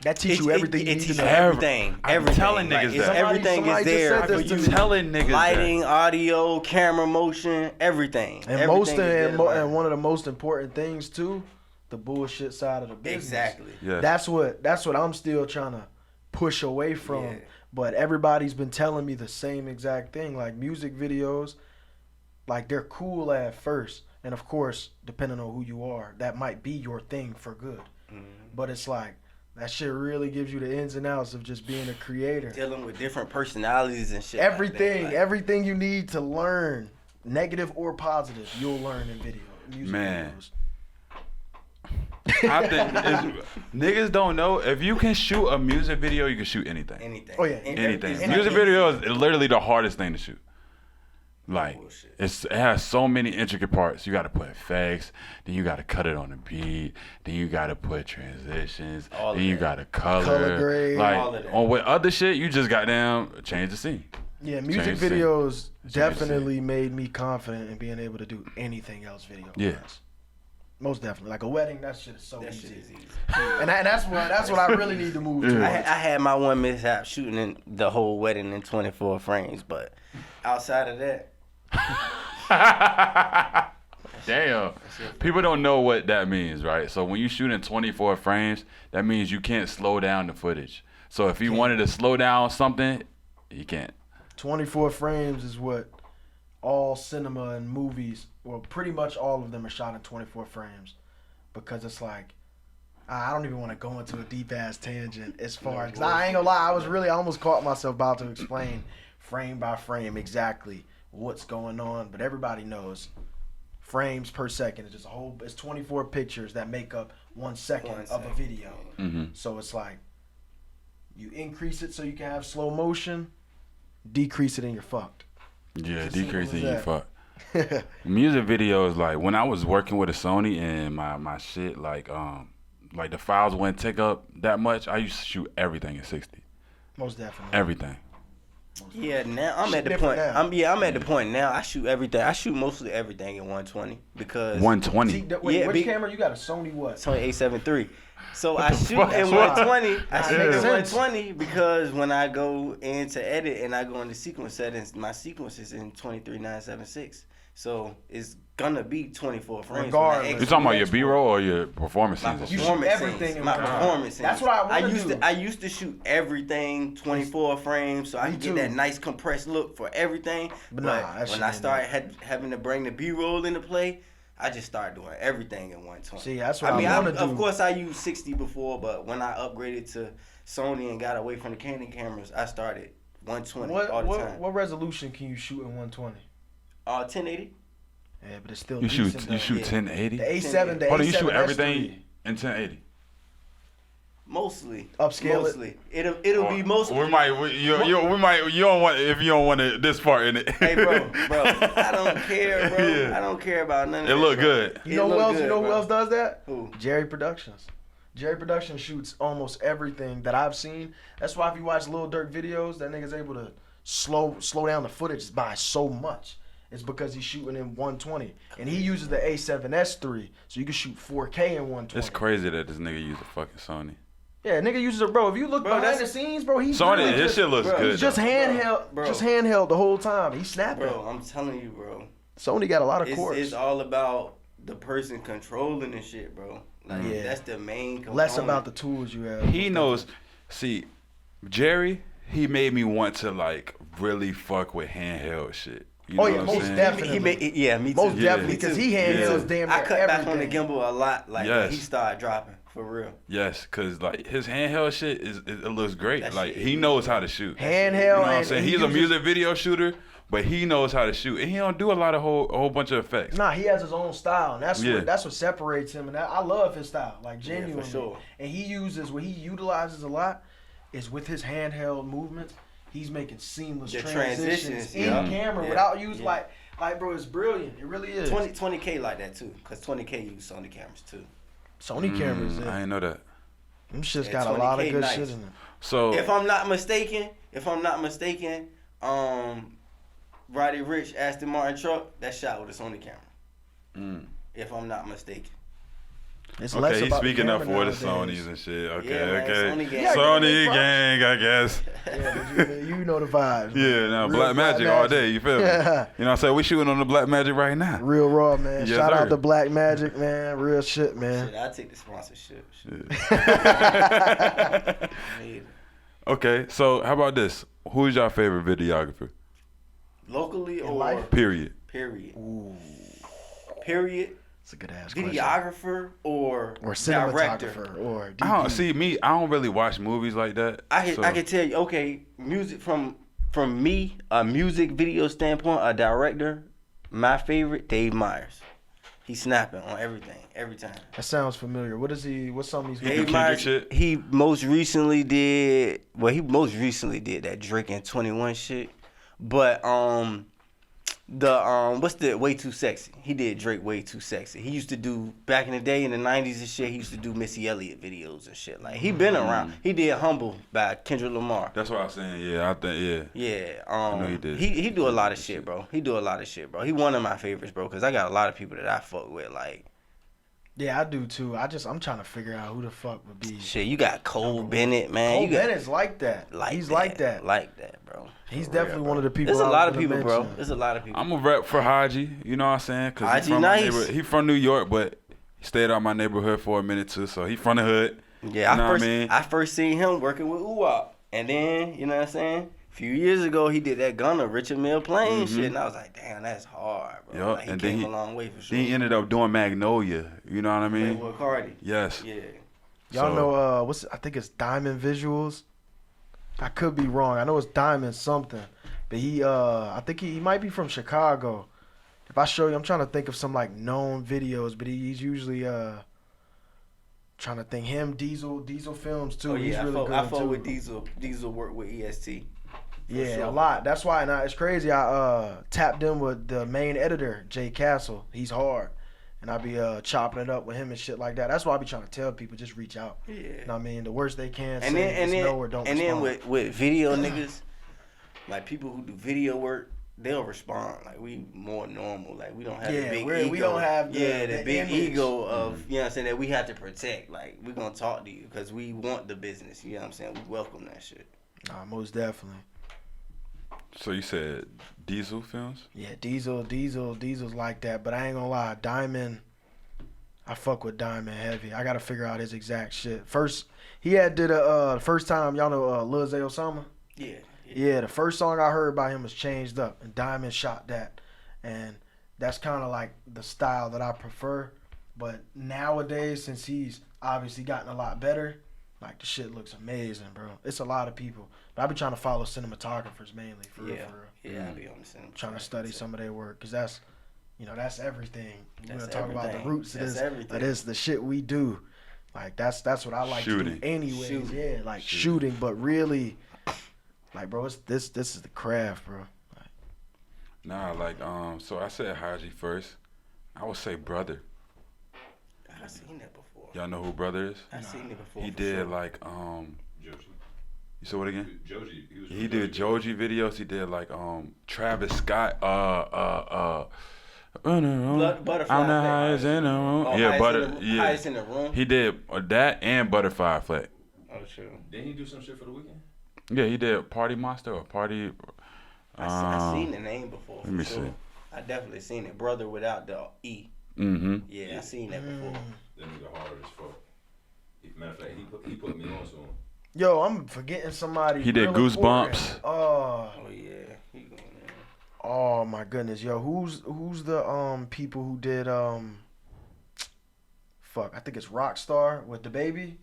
Speaker 3: That teach you everything you need to know.
Speaker 4: Everything.
Speaker 2: I'm telling niggas that.
Speaker 4: Everything is there.
Speaker 3: Somebody just said this to me.
Speaker 2: Telling niggas
Speaker 4: Lighting,
Speaker 2: that.
Speaker 4: audio, camera motion, everything.
Speaker 3: And
Speaker 4: Everything is there.
Speaker 3: and one of the most important things too, the bullshit side of the business.
Speaker 4: Exactly.
Speaker 2: Yes.
Speaker 3: That's what I'm still trying to push away from.
Speaker 4: Yeah.
Speaker 3: But everybody's been telling me the same exact thing. Like music videos, like they're cool at first, and of course, depending on who you are, that might be your thing for good. But it's like, that shit really gives you the ins and outs of just being a creator.
Speaker 4: Dealing with different personalities and shit.
Speaker 3: Everything,
Speaker 4: like
Speaker 3: everything you need to learn, negative or positive, you'll learn in music videos.
Speaker 2: I think niggas don't know, if you can shoot a music video, you can shoot anything.
Speaker 4: Anything.
Speaker 3: Oh yeah,
Speaker 2: Anything. Music video is literally the hardest thing to shoot. Like, it has so many intricate parts. You got to put effects, then you got to cut it on the beat, then you got to put transitions, then you got to color
Speaker 3: grade,
Speaker 2: like
Speaker 4: all of that.
Speaker 2: on with other shit, you just got down change the scene.
Speaker 3: Yeah, music
Speaker 2: Change the scene.
Speaker 3: videos definitely made me confident in being able to do anything else video wise. Most definitely. Like a wedding, that shit is so
Speaker 4: That
Speaker 3: easy.
Speaker 4: shit is easy.
Speaker 3: And that's what I really need to move to.
Speaker 4: I had my one mishap shooting in the whole wedding in 24 frames, but outside of that,
Speaker 2: Damn. People don't know what that means, right? So when you shoot in 24 frames, that means you can't slow down the footage. So if you wanted to slow down something, you can't.
Speaker 3: 24 frames is what all cinema and movies, well, pretty much all of them are shot in 24 frames, because it's like, I don't even want to go into a deep ass tangent as far as, because I ain't gonna lie, I almost caught myself about to explain frame by frame exactly what's going on, but everybody knows frames per second is just it's 24 pictures that make up 1 second of a video.
Speaker 2: Mm-hmm.
Speaker 3: So it's like, you increase it so you can have slow motion, decrease it and you're fucked.
Speaker 2: Yeah,
Speaker 3: It's as
Speaker 2: decreasing
Speaker 3: simple
Speaker 2: you
Speaker 3: as
Speaker 2: fuck. Music videos, like when I was working with a Sony and my shit, like the files wouldn't take up that much, I used to shoot everything at 60.
Speaker 3: Most definitely.
Speaker 2: Everything.
Speaker 4: yeah, now I'm at the
Speaker 3: Different
Speaker 4: point.
Speaker 3: now.
Speaker 4: I'm at the point now. I shoot everything. I shoot mostly everything in 120 because
Speaker 2: 120.
Speaker 3: See, wait,
Speaker 4: Yeah,
Speaker 3: which
Speaker 4: big-
Speaker 3: camera you got? A Sony what?
Speaker 4: Sony A7 III. So I shoot
Speaker 2: fuck?
Speaker 4: in
Speaker 2: That's
Speaker 4: 120. I
Speaker 3: That
Speaker 4: shoot
Speaker 3: makes
Speaker 4: in
Speaker 3: sense.
Speaker 4: 120 because when I go into edit and I go into sequence settings, my sequence is in 23976. So it's gonna be 24 frames.
Speaker 3: Regardless.
Speaker 2: You talking about your B-roll or your performance
Speaker 4: My
Speaker 2: scenes?
Speaker 3: You shoot
Speaker 4: performance
Speaker 3: everything
Speaker 4: scenes.
Speaker 3: in
Speaker 4: My
Speaker 3: one.
Speaker 4: performance
Speaker 3: That's
Speaker 4: scenes.
Speaker 3: what I wanna do.
Speaker 4: I used to shoot everything 24 frames so I
Speaker 3: Me
Speaker 4: can
Speaker 3: too.
Speaker 4: get that nice compressed look for everything.
Speaker 3: But
Speaker 4: But
Speaker 3: nah, that shit
Speaker 4: when I
Speaker 3: ain't
Speaker 4: started having to bring the B-roll into play, I just started doing everything in 120.
Speaker 3: See, that's what
Speaker 4: I mean,
Speaker 3: I want to do.
Speaker 4: of course, I used 60 before, but when I upgraded to Sony and got away from the Canon cameras, I started 120 all the time.
Speaker 3: What resolution can you shoot in 120?
Speaker 4: 1080.
Speaker 3: Yeah, but it's still
Speaker 2: You shoot
Speaker 3: decent,
Speaker 2: you
Speaker 3: though.
Speaker 2: shoot
Speaker 4: Yeah.
Speaker 2: 1080.
Speaker 3: The A7, the
Speaker 2: Hold on,
Speaker 3: A7
Speaker 2: you shoot
Speaker 3: S3.
Speaker 2: everything in 1080.
Speaker 4: Mostly.
Speaker 3: Upscale it?
Speaker 4: Mostly. It'll be mostly.
Speaker 2: You don't want if you don't want this part in it.
Speaker 4: Hey, bro, I don't care, bro.
Speaker 2: Yeah.
Speaker 4: I don't care about none of
Speaker 2: It
Speaker 4: that,
Speaker 2: look
Speaker 4: bro.
Speaker 2: good.
Speaker 3: You know
Speaker 4: It
Speaker 3: who
Speaker 4: look
Speaker 3: else?
Speaker 4: good,
Speaker 3: You know who
Speaker 4: bro.
Speaker 3: else does that?
Speaker 4: Who?
Speaker 3: Jerry Productions. Jerry Productions shoots almost everything that I've seen. That's why if you watch Lil Durk videos, that nigga's able to slow down the footage by so much. It's because he's shooting in 120, and he uses the A7S III, so you can shoot 4K in 120.
Speaker 2: It's crazy that this nigga used a fucking Sony.
Speaker 3: Yeah, nigga uses it, bro. If you look
Speaker 4: Bro,
Speaker 3: behind the
Speaker 4: that's-
Speaker 3: scenes, bro, he's
Speaker 2: Sony,
Speaker 3: really
Speaker 2: his
Speaker 3: just,
Speaker 2: shit looks
Speaker 4: bro,
Speaker 2: good.
Speaker 3: he's just
Speaker 2: though.
Speaker 3: handheld,
Speaker 4: Bro.
Speaker 3: just handheld the whole time. He's snapping.
Speaker 4: Bro, I'm telling you, bro.
Speaker 3: Sony got a lot of cores.
Speaker 4: It's all about the person controlling the shit, bro. Like,
Speaker 3: Yeah.
Speaker 4: that's the main component.
Speaker 3: Less about the tools you have.
Speaker 2: He knows. See, Jerry, he made me want to like really fuck with handheld shit. You
Speaker 3: Oh,
Speaker 2: know
Speaker 3: yeah,
Speaker 2: what I'm
Speaker 3: most
Speaker 2: saying?
Speaker 3: definitely.
Speaker 4: He made, yeah, me too.
Speaker 3: Most
Speaker 2: Yeah.
Speaker 3: definitely, because he
Speaker 2: Yeah.
Speaker 3: handhelds damn near
Speaker 4: I cut back on the
Speaker 3: everything.
Speaker 4: gimbal a lot, like
Speaker 2: Yes.
Speaker 4: when he started dropping, for real.
Speaker 2: Yes, cause like his handheld shit it looks great.
Speaker 4: That
Speaker 2: Like
Speaker 4: shit
Speaker 2: he
Speaker 4: is
Speaker 2: knows
Speaker 4: good.
Speaker 2: how to shoot.
Speaker 3: Handheld,
Speaker 2: You know what I'm
Speaker 3: and
Speaker 2: saying?
Speaker 3: he
Speaker 2: He's a
Speaker 3: uses-
Speaker 2: music video shooter, but he knows how to shoot, and he don't do a lot of a whole bunch of effects.
Speaker 3: Nah, he has his own style, and that's
Speaker 2: Yeah.
Speaker 3: what separates him. And I love his style, like genuinely.
Speaker 4: sure.
Speaker 3: And he utilizes a lot is with his handheld movements. He's making seamless
Speaker 4: The
Speaker 3: transitions
Speaker 4: transitions,
Speaker 3: in
Speaker 4: yeah.
Speaker 3: camera
Speaker 4: Yeah.
Speaker 3: without using
Speaker 4: Yeah.
Speaker 3: like bro, it's brilliant. It really is.
Speaker 4: 20K like that too, cause 20K use Sony cameras too.
Speaker 3: Sony cameras,
Speaker 2: I ain't know that.
Speaker 3: them shit's
Speaker 4: Yeah,
Speaker 3: got a lot of
Speaker 4: 20K
Speaker 3: good
Speaker 4: nice.
Speaker 3: shit in them.
Speaker 2: So
Speaker 4: If I'm not mistaken, Roddy Rich Aston Martin truck, that shot with a Sony camera. If I'm not mistaken.
Speaker 3: It's less
Speaker 2: okay, he's
Speaker 3: about the
Speaker 2: speaking up
Speaker 3: camera
Speaker 2: for the
Speaker 3: nowadays.
Speaker 2: Sony's and shit. Okay,
Speaker 4: Yeah, man,
Speaker 2: okay.
Speaker 4: Sony gang.
Speaker 3: Yeah,
Speaker 2: Sony
Speaker 3: give me props.
Speaker 2: gang, I guess.
Speaker 3: Yeah, but you know the vibes.
Speaker 2: Yeah, now
Speaker 3: Real
Speaker 2: Black Magic all day. You feel me?
Speaker 3: Yeah.
Speaker 2: You know what I'm saying? We shooting on the Black Magic right now.
Speaker 3: Real raw, man.
Speaker 2: Yes,
Speaker 3: Shout
Speaker 2: sir.
Speaker 3: out to Black Magic, man. Real shit, man.
Speaker 4: Shit, I take the sponsorship. Shit. Need it.
Speaker 2: Okay, so how about this? Who's your favorite videographer?
Speaker 4: Locally
Speaker 3: In
Speaker 4: or
Speaker 3: life?
Speaker 2: Period.
Speaker 4: period?
Speaker 3: Ooh,
Speaker 4: Period.
Speaker 3: it's a good ass question.
Speaker 4: Videographer or director?
Speaker 3: Cinematographer or DP.
Speaker 2: I don't see me. I don't really watch movies like that.
Speaker 4: I
Speaker 2: so-
Speaker 4: can tell you, okay, music from me, a music video standpoint, a director, my favorite, Dave Myers. He's snapping on everything, every time.
Speaker 3: That sounds familiar. What is he? What's some of these?
Speaker 2: Dave
Speaker 4: Dave
Speaker 2: Kendrick
Speaker 4: Myers,
Speaker 2: shit?
Speaker 4: he most recently did that Drake and 21 shit. But what's the Way Too Sexy? He did Drake Way Too Sexy. He used to do back in the day in the 90s and shit, he used to do Missy Elliott videos and shit. Like he been around. He did Humble by Kendrick Lamar.
Speaker 2: That's what I'm saying. Yeah, I think
Speaker 4: Yeah,
Speaker 2: know he did.
Speaker 4: He do a lot of shit, bro. He do a lot of shit, bro. He one of my favorites, bro, because I got a lot of people that I fuck with, like
Speaker 3: Yeah, I do too. I'm trying to figure out who the fuck would be.
Speaker 4: Shit, you got Cole Bennett, man.
Speaker 3: Cole Bennett's like that. He's like that.
Speaker 4: Like that, bro.
Speaker 3: He's
Speaker 4: For
Speaker 3: definitely
Speaker 4: real,
Speaker 3: one
Speaker 4: bro.
Speaker 3: of the people.
Speaker 4: There's a lot of
Speaker 3: I was
Speaker 4: people,
Speaker 3: gonna
Speaker 4: bro.
Speaker 3: mention.
Speaker 4: There's a lot of people.
Speaker 2: I'm a rep for Haji. You know what I'm saying? Cause
Speaker 4: Haji
Speaker 2: he from
Speaker 4: nice.
Speaker 2: my neighborhood. He from New York, but he stayed out my neighborhood for a minute too. So he from the hood.
Speaker 4: Yeah,
Speaker 2: you know what I mean?
Speaker 4: I first seen him working with UWAP. And then, you know what I'm saying? A few years ago, he did that Gunna, Richard Mill playing shit. And I was like, damn, that's hard, bro.
Speaker 2: Yup,
Speaker 4: Like, he
Speaker 2: and
Speaker 4: came
Speaker 2: then
Speaker 4: a long way for sure.
Speaker 2: Then he ended up doing Magnolia. You know what I mean?
Speaker 4: With Cardi.
Speaker 2: Yes.
Speaker 4: Yeah.
Speaker 3: Y'all know I think it's Diamond Visuals. I could be wrong. I know it's Diamond something. But I think he might be from Chicago. If I show you, I'm trying to think of some like known videos, but he's usually trying to think him, Diesel Films too.
Speaker 4: Oh, yeah,
Speaker 3: he's really good
Speaker 4: I fought
Speaker 3: too.
Speaker 4: with Diesel. Diesel worked with EST.
Speaker 3: Yeah,
Speaker 4: sure.
Speaker 3: a lot. That's why it's crazy. I tapped in with the main editor, Jay Castle. He's hard. And I be chopping it up with him and shit like that. That's why I be trying to tell people, just reach out.
Speaker 4: Yeah.
Speaker 3: You know what I mean? The worst they can
Speaker 4: And
Speaker 3: say is no or don't
Speaker 4: and
Speaker 3: respond.
Speaker 4: then with video niggas, like people who do video work, they'll respond. Like we more normal. Like we don't have the big ego.
Speaker 3: We don't have
Speaker 4: the big
Speaker 3: image.
Speaker 4: ego of you know what I'm saying that we have to protect. Like we gonna talk to you because we want the business. You know what I'm saying? We welcome that shit.
Speaker 3: Nah, most definitely.
Speaker 2: So you said Diesel Films?
Speaker 3: Yeah, Diesel's like that. But I ain't gonna lie, Diamond, I fuck with Diamond heavy. I gotta figure out his exact shit. First, he did a first time, y'all know Lil Zay Osama? Yeah, the first song I heard by him was Changed Up, and Diamond shot that. And that's kind of like the style that I prefer. But nowadays, since he's obviously gotten a lot better, like the shit looks amazing, bro. It's a lot of people. But I be trying to follow cinematographers mainly, for real.
Speaker 4: Yeah, I be on the cinema.
Speaker 3: Trying to study some of their work, because that's, that's everything. We're
Speaker 4: That's
Speaker 3: going to talk about the
Speaker 4: everything.
Speaker 3: roots of
Speaker 4: That's
Speaker 3: this.
Speaker 4: everything.
Speaker 3: That is the shit we do. Like, that's what I like to do anyways.
Speaker 4: Shooting.
Speaker 3: Yeah, like shooting, but really, like, bro, this is the craft, bro. Like,
Speaker 2: Nah, like so I said Haji first. I would say Brother.
Speaker 4: I've seen that before.
Speaker 2: Y'all know who Brother is?
Speaker 4: I've seen it before.
Speaker 2: He
Speaker 4: for
Speaker 2: did
Speaker 4: sure.
Speaker 2: like
Speaker 1: Joji.
Speaker 2: you said what again?
Speaker 1: Joji.
Speaker 2: He did Joji videos. He did like Travis Scott
Speaker 4: Butterfly
Speaker 2: I'm the
Speaker 4: Effect.
Speaker 2: highest in the room.
Speaker 4: Oh,
Speaker 2: Yeah,
Speaker 4: highest in the room.
Speaker 2: He did that and Butterfly Effect.
Speaker 4: Oh, sure.
Speaker 1: Didn't he do some shit for the weekend?
Speaker 2: Yeah, he did Party Monster or Party.
Speaker 4: I seen the name before.
Speaker 2: let me
Speaker 4: for sure.
Speaker 2: see.
Speaker 4: I definitely seen it. Brother without the E.
Speaker 2: Mm-hmm.
Speaker 4: Yeah, I seen that before.
Speaker 1: That nigga hard as fuck. Matter of fact, he put me on to him.
Speaker 3: yo, I'm forgetting somebody.
Speaker 2: He did
Speaker 3: real
Speaker 2: Goosebumps.
Speaker 3: important.
Speaker 4: Oh yeah. He going there.
Speaker 3: Oh my goodness, yo, who's the people who did fuck, I think it's Rockstar with the baby.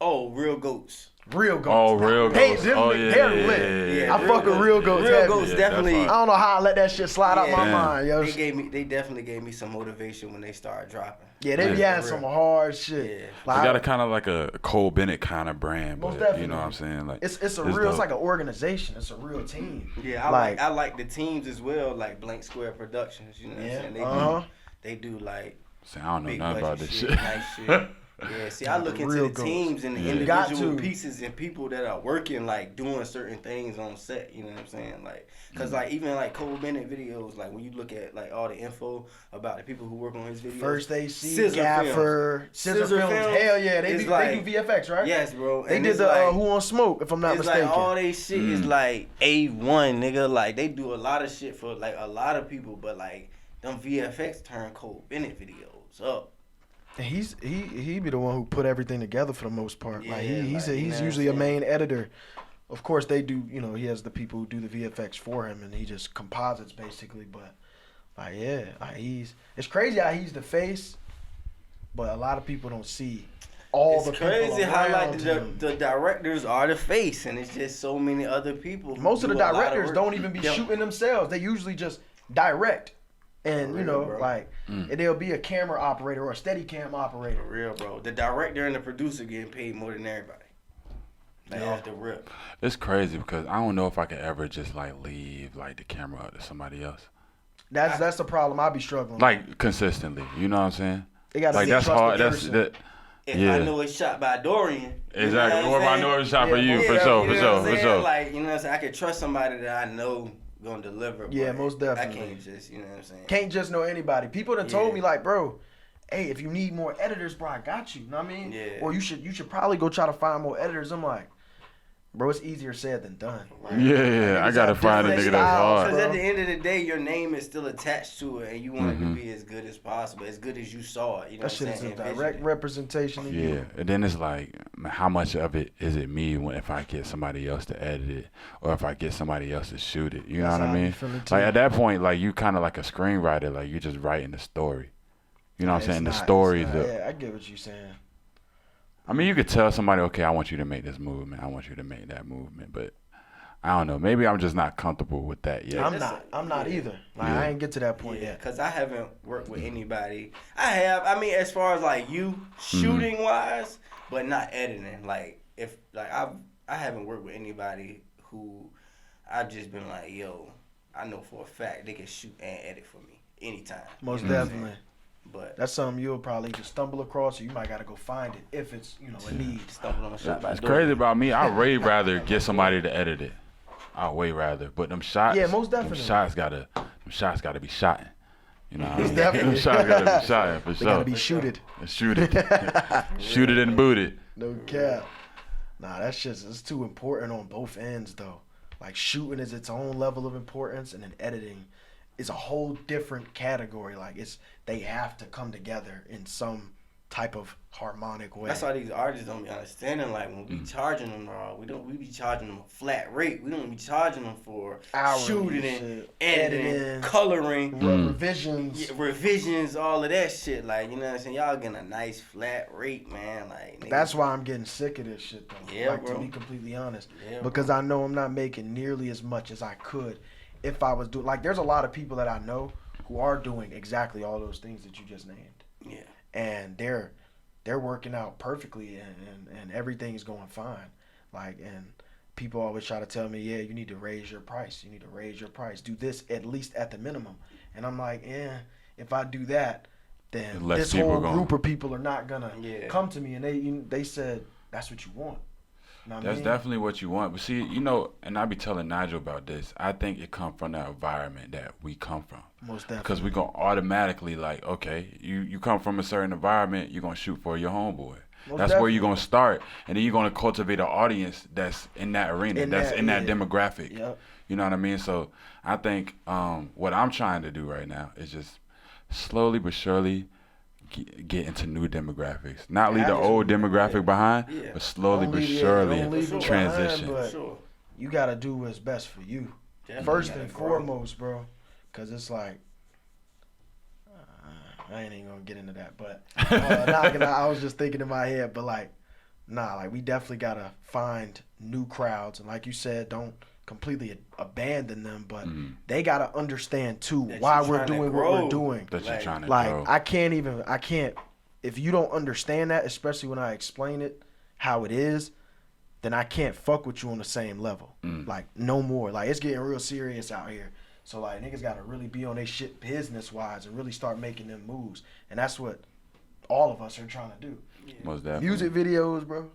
Speaker 4: Oh, Real Goats.
Speaker 3: Real Goats.
Speaker 2: Oh, Real
Speaker 3: Hey,
Speaker 2: Goats.
Speaker 3: them,
Speaker 2: Oh,
Speaker 3: they're
Speaker 2: yeah,
Speaker 3: lit.
Speaker 2: yeah, yeah.
Speaker 3: I fuck with Real Goats.
Speaker 4: Real
Speaker 3: heavy.
Speaker 4: Goats
Speaker 2: Yeah,
Speaker 4: definitely.
Speaker 2: that's
Speaker 3: I don't know how I let that shit slide out my
Speaker 4: Yeah.
Speaker 3: mind, yo.
Speaker 4: They definitely gave me some motivation when they started dropping.
Speaker 3: Yeah, they be
Speaker 2: Yeah.
Speaker 3: having some hard shit.
Speaker 4: Yeah.
Speaker 2: They
Speaker 3: Like,
Speaker 2: got a kind of like a Cole Bennett kind of brand,
Speaker 3: Most
Speaker 2: but
Speaker 3: definitely.
Speaker 2: you know what I'm saying? Like
Speaker 3: it's a
Speaker 2: it's
Speaker 3: real, it's
Speaker 2: dope.
Speaker 3: like an organization. It's a real team.
Speaker 4: Yeah, I like the teams as well, like Blank Square Productions. You know what I'm saying? They do like
Speaker 2: See, I don't know
Speaker 4: big
Speaker 2: nothing about
Speaker 4: budget
Speaker 2: this
Speaker 4: shit,
Speaker 2: shit.
Speaker 4: nice shit. Yeah, see, I look into
Speaker 3: Real
Speaker 4: the
Speaker 3: goats.
Speaker 4: teams and the
Speaker 2: Yeah.
Speaker 3: Got
Speaker 4: individual
Speaker 3: to.
Speaker 4: pieces and people that are working, like doing certain things on set. You know what I'm saying? Like, cause like even like Cole Bennett videos, like when you look at like all the info about the people who work on his videos.
Speaker 3: First AC,
Speaker 4: Scissor
Speaker 3: Gaffer, Scissor Films.
Speaker 4: Films
Speaker 3: Hell yeah, they
Speaker 4: is
Speaker 3: do
Speaker 4: like-
Speaker 3: VFX, right?
Speaker 4: Yes, bro.
Speaker 3: They
Speaker 4: And
Speaker 3: did
Speaker 4: it's
Speaker 3: the
Speaker 4: like,
Speaker 3: Who on Smoke, if I'm not
Speaker 4: it's
Speaker 3: mistaken.
Speaker 4: like all they shit is like A1, nigga. Like they do a lot of shit for like a lot of people, but like them VFX turn Cole Bennett videos up.
Speaker 3: And he be the one who put everything together for the most part. Like
Speaker 4: Yeah,
Speaker 3: he's
Speaker 4: like, you know what I'm
Speaker 3: usually a
Speaker 4: saying?
Speaker 3: main editor. Of course they do, he has the people who do the VFX for him and he just composites basically, but like yeah, like it's crazy how he's the face, but a lot of people don't see all
Speaker 4: It's
Speaker 3: the
Speaker 4: crazy
Speaker 3: people
Speaker 4: how like
Speaker 3: around him.
Speaker 4: the directors are the face, and it's just so many other people. Who
Speaker 3: Most of the
Speaker 4: do a lot
Speaker 3: directors
Speaker 4: work.
Speaker 3: don't even be
Speaker 4: Yeah.
Speaker 3: shooting themselves. They usually just direct. And,
Speaker 4: For real, bro.
Speaker 3: like, and there'll be a camera operator or a steady cam operator.
Speaker 4: For real, bro. The director and the producer getting paid more than everybody. Like
Speaker 3: Yeah.
Speaker 4: off the rip.
Speaker 2: It's crazy because I don't know if I could ever just like leave like the camera up to somebody else.
Speaker 3: That's the problem I be struggling with.
Speaker 2: Like consistently, you know what I'm saying?
Speaker 3: They gotta
Speaker 2: Like
Speaker 3: see
Speaker 2: that's
Speaker 3: trust
Speaker 2: hard.
Speaker 3: the
Speaker 2: That's
Speaker 3: person.
Speaker 2: that.
Speaker 4: If
Speaker 2: Yeah.
Speaker 4: I know it's shot by Dorian.
Speaker 2: Exactly.
Speaker 4: You know
Speaker 2: Or if I
Speaker 4: I'm
Speaker 2: know it's shot for
Speaker 3: Yeah,
Speaker 2: you,
Speaker 3: most-
Speaker 2: for
Speaker 4: saying?
Speaker 2: sure,
Speaker 4: You
Speaker 2: for
Speaker 4: know
Speaker 2: sure,
Speaker 4: what I'm
Speaker 2: for
Speaker 4: saying?
Speaker 2: sure.
Speaker 4: Like, you know what I'm saying? I can trust somebody that I know gonna deliver.
Speaker 3: Yeah,
Speaker 4: but
Speaker 3: most definitely.
Speaker 4: I can't just, you know what I'm saying?
Speaker 3: Can't just know anybody. People done told
Speaker 4: Yeah.
Speaker 3: me, like, bro, hey, if you need more editors, bro, I got you. You know what I mean?
Speaker 4: Yeah.
Speaker 3: Or you should probably go try to find more editors. I'm like, bro, it's easier said than done. Like,
Speaker 2: Yeah, I gotta find a nigga that's hard.
Speaker 4: Because at the end of the day, your name is still attached to it, and you want it to be as good as possible, as good as you saw it. You know
Speaker 3: that
Speaker 4: what
Speaker 3: shit
Speaker 4: I'm
Speaker 3: is
Speaker 4: saying?
Speaker 3: a direct representation of
Speaker 2: Yeah,
Speaker 3: you.
Speaker 2: and then it's like, how much of it is it me if I get somebody else to edit it, or if I get somebody else to shoot it? You know
Speaker 3: That's
Speaker 2: what
Speaker 3: how
Speaker 2: I
Speaker 3: I be
Speaker 2: mean?
Speaker 3: feeling too.
Speaker 2: Like at that point, like you kind of like a screenwriter, like you're just writing the story. You know what I'm saying? The stories.
Speaker 3: Yeah, I get what you're saying.
Speaker 2: I mean, you could tell somebody, okay, I want you to make this movement, I want you to make that movement, but I don't know. Maybe I'm just not comfortable with that yet.
Speaker 3: I'm not either. Like I ain't get to that point yet.
Speaker 4: Because I haven't worked with anybody. I mean, as far as like you shooting wise, but not editing. Like I haven't worked with anybody who I've just been like, yo, I know for a fact they can shoot and edit for me anytime.
Speaker 3: Most definitely.
Speaker 4: But
Speaker 3: that's something you'll probably just stumble across, or you might gotta go find it if it's a need.
Speaker 4: Stumble on a shot.
Speaker 2: It's crazy about me. I'd way rather get somebody to edit it. I'd way rather. But them shots,
Speaker 3: yeah, most definitely.
Speaker 2: Them shots gotta be shot. You know what I mean?
Speaker 3: Definitely.
Speaker 2: Them shots gotta be shot for
Speaker 3: They
Speaker 2: sure.
Speaker 3: gotta be shooted.
Speaker 2: Shoot it. Shoot it and boot it.
Speaker 3: No cap. Nah, it's too important on both ends though. Like shooting is its own level of importance, and then editing is a whole different category. Like they have to come together in some type of harmonic way.
Speaker 4: That's why these artists don't be understanding. Like when we charging them, we be charging them a flat rate. We don't be charging them for
Speaker 3: hourly
Speaker 4: shooting and
Speaker 3: shit,
Speaker 4: editing, coloring,
Speaker 3: revisions,
Speaker 4: all of that shit. Like, you know what I'm saying? Y'all getting a nice flat rate, man. Like
Speaker 3: that's why I'm getting sick of this shit though.
Speaker 4: Yeah,
Speaker 3: like
Speaker 4: bro.
Speaker 3: To be completely honest,
Speaker 4: because
Speaker 3: I know I'm not making nearly as much as I could if I was doing. Like, there's a lot of people that I know who are doing exactly all those things that you just named.
Speaker 4: Yeah,
Speaker 3: and they're working out perfectly, and everything's going fine. Like, and people always try to tell me, yeah, you need to raise your price. You need to raise your price. Do this at least at the minimum. And I'm like, if I do that, then this whole group of people are not gonna come to me. And they said that's what you want. You know what
Speaker 2: That's
Speaker 3: I mean?
Speaker 2: definitely what you want. But see, and I be telling Nigel about this. I think it come from the environment that we come from.
Speaker 3: Most definitely.
Speaker 2: Because we gonna automatically like, okay, you come from a certain environment, you're gonna shoot for your homeboy. That's where you're gonna start, and then you're gonna cultivate an audience that's in that arena, that's in that demographic.
Speaker 3: Yep.
Speaker 2: You know what I mean? So I think what I'm trying to do right now is just slowly but surely get into new demographics. Not leave the old demographic behind, but slowly but surely transition.
Speaker 3: Behind, but you gotta do what's best for you. First and foremost, bro. Cause it's like, I ain't even gonna get into that, but I was just thinking in my head, but like we definitely gotta find new crowds, and like you said, don't completely abandon them, but they gotta understand too why we're doing what we're doing.
Speaker 2: That you're trying to
Speaker 3: grow. I can't. If you don't understand that, especially when I explain it how it is, then I can't fuck with you on the same level. Like, no more. Like, it's getting real serious out here. So, like, niggas got to really be on their shit business-wise and really start making them moves. And that's what all of us are trying to do.
Speaker 2: Most definitely.
Speaker 3: Music videos, bro.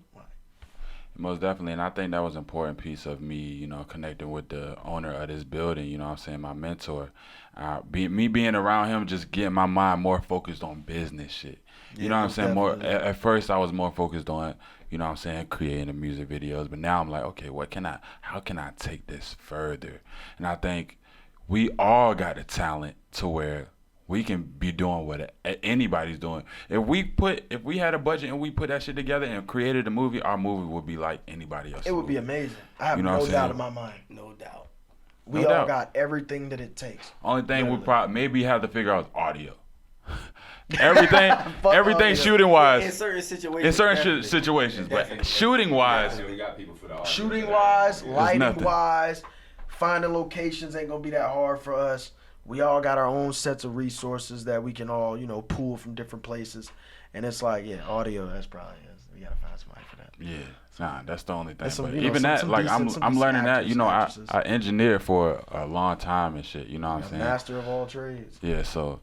Speaker 2: Most definitely. And I think that was an important piece of me, connecting with the owner of this building, you know what I'm saying, my mentor. Me being around him, just getting my mind more focused on business shit. You know what I'm saying? More at first I was more focused on, you know what I'm saying, creating the music videos. But now I'm like, okay, how can I take this further? And I think we all got the talent to where we can be doing what anybody's doing. If we had a budget and we put that shit together and created a movie, our movie would be like anybody else.
Speaker 3: It would be amazing. I have no doubt in my mind.
Speaker 4: No doubt.
Speaker 3: We all got everything that it takes.
Speaker 2: Only thing we probably maybe have to figure out is audio. everything shooting wise.
Speaker 4: In certain situations.
Speaker 2: But shooting wise,
Speaker 3: lighting wise, finding locations ain't gonna be that hard for us. We all got our own sets of resources that we can all, pull from different places. And it's like, audio, we gotta find somebody for that.
Speaker 2: Yeah. That's the only thing.
Speaker 3: Some,
Speaker 2: but even that, like I'm learning that, I engineered for a long time and shit, you know what I'm saying?
Speaker 3: Master of all trades.
Speaker 2: Yeah, so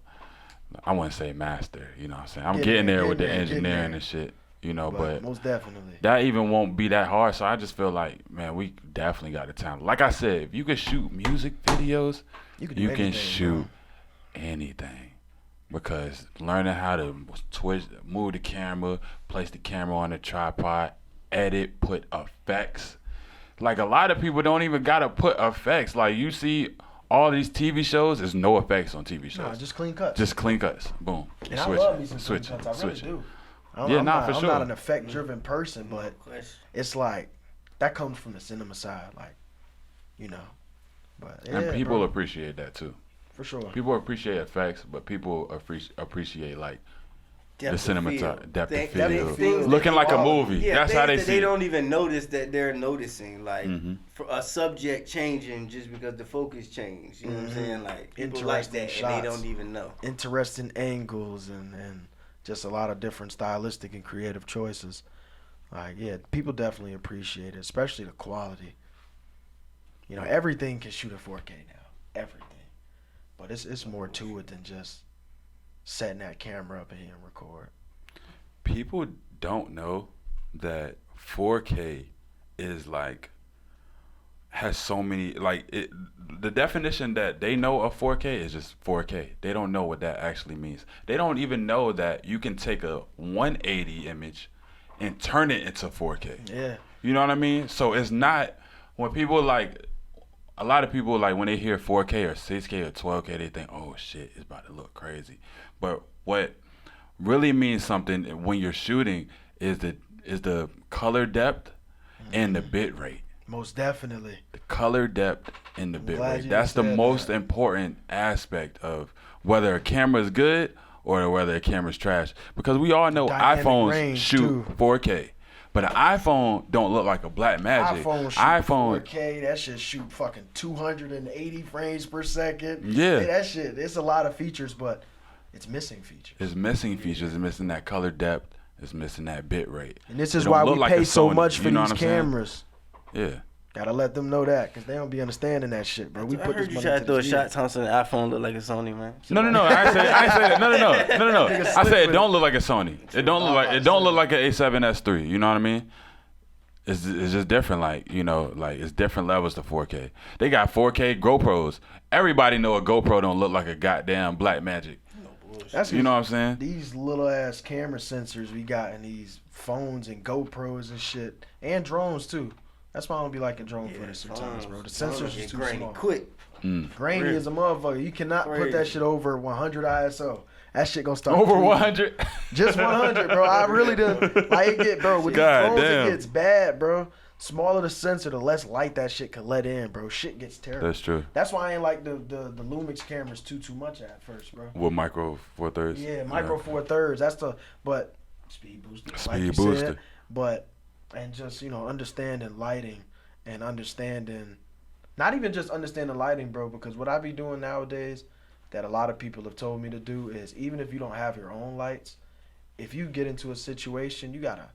Speaker 2: I wouldn't say master, you know what I'm saying? I'm getting there with the engineering and shit, but
Speaker 3: most definitely.
Speaker 2: That even won't be that hard. So I just feel like, man, we definitely got the talent. Like I said, if you can shoot music videos, you can shoot anything. because learning how to move the camera, place the camera on the tripod, edit, put effects. Like a lot of people don't even gotta put effects. Like you see all these TV shows, there's no effects on TV shows.
Speaker 3: Nah, just clean cuts.
Speaker 2: Just clean cuts. Boom.
Speaker 3: And I love me some clean cuts. I really do.
Speaker 2: Yeah, nah, for
Speaker 3: I'm
Speaker 2: sure.
Speaker 3: not an effect-driven person, but it's like that comes from the cinema side, like, you know. But yeah,
Speaker 2: and people
Speaker 3: bro,
Speaker 2: appreciate that too.
Speaker 3: for sure.
Speaker 2: People appreciate effects, but people appreciate like the
Speaker 4: Depth of field.
Speaker 2: cinematography, depth of
Speaker 4: Things
Speaker 2: field,
Speaker 4: that
Speaker 2: looking
Speaker 4: they
Speaker 2: like a
Speaker 3: quality.
Speaker 2: movie.
Speaker 4: Yeah,
Speaker 2: That's how they
Speaker 4: that
Speaker 2: see
Speaker 4: they
Speaker 2: it.
Speaker 4: don't even notice that they're noticing, like
Speaker 2: Mhm.
Speaker 4: for a subject changing just because the focus changed. You know what I'm saying? Like people like
Speaker 3: Interesting
Speaker 4: that,
Speaker 3: shots.
Speaker 4: and they don't even know.
Speaker 3: Interesting angles and just a lot of different stylistic and creative choices. Like, yeah, people definitely appreciate it, especially the quality. You know, everything can shoot at 4K now. Everything. But it's more to it than just setting that camera up and hitting record.
Speaker 2: People don't know that 4K is like has so many like it. The definition that they know of 4K is just 4K. They don't know what that actually means. They don't even know that you can take a 180 image and turn it into 4K.
Speaker 3: Yeah.
Speaker 2: You know what I mean? So it's not when people like a lot of people like when they hear 4K or 6K or 12K, they think, oh shit, it's about to look crazy. But what really means something when you're shooting is the color depth and the bit rate.
Speaker 3: Most definitely.
Speaker 2: The color depth and the bit
Speaker 3: glad
Speaker 2: rate.
Speaker 3: you
Speaker 2: That's the
Speaker 3: said
Speaker 2: most
Speaker 3: that.
Speaker 2: important aspect of whether a camera is good or whether a camera's trash. Because we all know
Speaker 3: Dynamic
Speaker 2: iPhones
Speaker 3: range,
Speaker 2: shoot
Speaker 3: too.
Speaker 2: 4K. But an iPhone don't look like a black magic.
Speaker 3: iPhone shoot 4K. That shit shoot fucking 280 frames per second.
Speaker 2: Yeah.
Speaker 3: Hey, that shit, it's a lot of features, but it's missing features.
Speaker 2: It's missing features. It's missing that color depth. It's missing that bit rate.
Speaker 3: And this
Speaker 2: It
Speaker 3: is
Speaker 2: don't
Speaker 3: why
Speaker 2: look
Speaker 3: we
Speaker 2: like a
Speaker 3: pay so
Speaker 2: Sony,
Speaker 3: much for
Speaker 2: you know
Speaker 3: these
Speaker 2: what I'm saying?
Speaker 3: cameras.
Speaker 2: Yeah.
Speaker 3: Gotta let them know that, because they don't be understanding that shit, bro. We
Speaker 4: I
Speaker 3: put
Speaker 4: heard
Speaker 3: this
Speaker 4: you
Speaker 3: money
Speaker 4: try to
Speaker 3: into
Speaker 4: throw a
Speaker 3: the
Speaker 4: shot,
Speaker 3: shit.
Speaker 4: Thompson. The iPhone look like a Sony, man.
Speaker 2: No. I ain't say that. No. I said it don't look like a Sony. It don't look like an A7S III. You know what I mean? It's just different. Like you know, like it's different levels to 4K. They got 4K GoPros. Everybody know a GoPro don't look like a goddamn black magic.
Speaker 3: That's
Speaker 2: You know what I'm saying?
Speaker 3: These little ass camera sensors we got in these phones and GoPros and shit, and drones too. That's why I don't be liking drone footage sometimes, bro. The sensors is too
Speaker 4: grainy
Speaker 3: small.
Speaker 4: quick.
Speaker 3: Grainy as a motherfucker. You cannot put that
Speaker 4: Crazy.
Speaker 3: shit over 100 ISO. That shit gonna start
Speaker 2: Over
Speaker 3: tweaking.
Speaker 2: 100.
Speaker 3: Just 100, bro. I really do. Like it get, bro. With these
Speaker 2: God
Speaker 3: phones,
Speaker 2: damn.
Speaker 3: it gets bad, bro. Smaller the sensor, the less light that shit can let in, bro. Shit gets terrible.
Speaker 2: That's true.
Speaker 3: That's why I ain't like the Lumix cameras too much at first, bro.
Speaker 2: With micro 4/3.
Speaker 3: Yeah, micro 4/3. That's the speed booster. like
Speaker 2: Speed
Speaker 3: you
Speaker 2: booster.
Speaker 3: Said, but and just understanding lighting and understanding, not even just understanding lighting, bro. Because what I be doing nowadays, that a lot of people have told me to do is even if you don't have your own lights, if you get into a situation, you gotta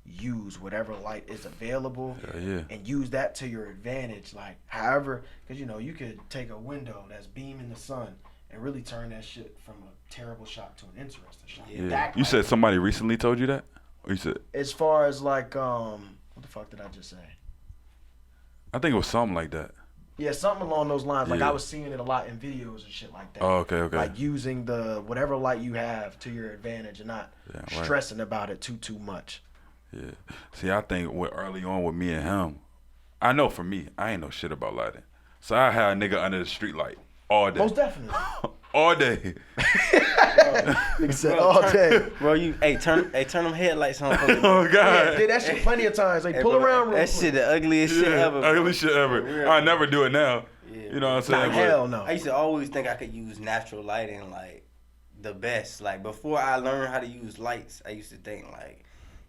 Speaker 3: use whatever light is available
Speaker 2: Yeah.
Speaker 3: and use that to your advantage. Like however, because you could take a window that's beaming the sun and really turn that shit from a terrible shot to an interesting shot.
Speaker 2: Yeah. You said somebody recently told you that? Or you said?
Speaker 3: As far as like what the fuck did I just say?
Speaker 2: I think it was something like that.
Speaker 3: Yeah, something along those lines. Like
Speaker 2: Yeah.
Speaker 3: I was seeing it a lot in videos and shit like that.
Speaker 2: Oh, okay.
Speaker 3: Like using the whatever light you have to your advantage and not
Speaker 2: Yeah, right.
Speaker 3: stressing about it too much.
Speaker 2: Yeah. See, I think early on with me and him, I know for me, I ain't know shit about lighting. So I had a nigga under the street light all day.
Speaker 3: Most definitely.
Speaker 2: All day.
Speaker 3: Nigga said all day.
Speaker 4: Bro, turn them headlights on.
Speaker 2: Oh,
Speaker 3: Yeah,
Speaker 2: God.
Speaker 3: did that shit plenty of times. Like pull
Speaker 4: bro,
Speaker 3: around real
Speaker 4: that
Speaker 3: quick.
Speaker 4: shit the ugliest shit ever. Bro.
Speaker 2: Ugly shit ever.
Speaker 4: real.
Speaker 2: I never do it now.
Speaker 4: Yeah,
Speaker 2: You know what I'm
Speaker 3: Nah,
Speaker 2: saying?
Speaker 3: hell no.
Speaker 4: I used to always think I could use natural lighting like the best. Like before I learned how to use lights, I used to think like,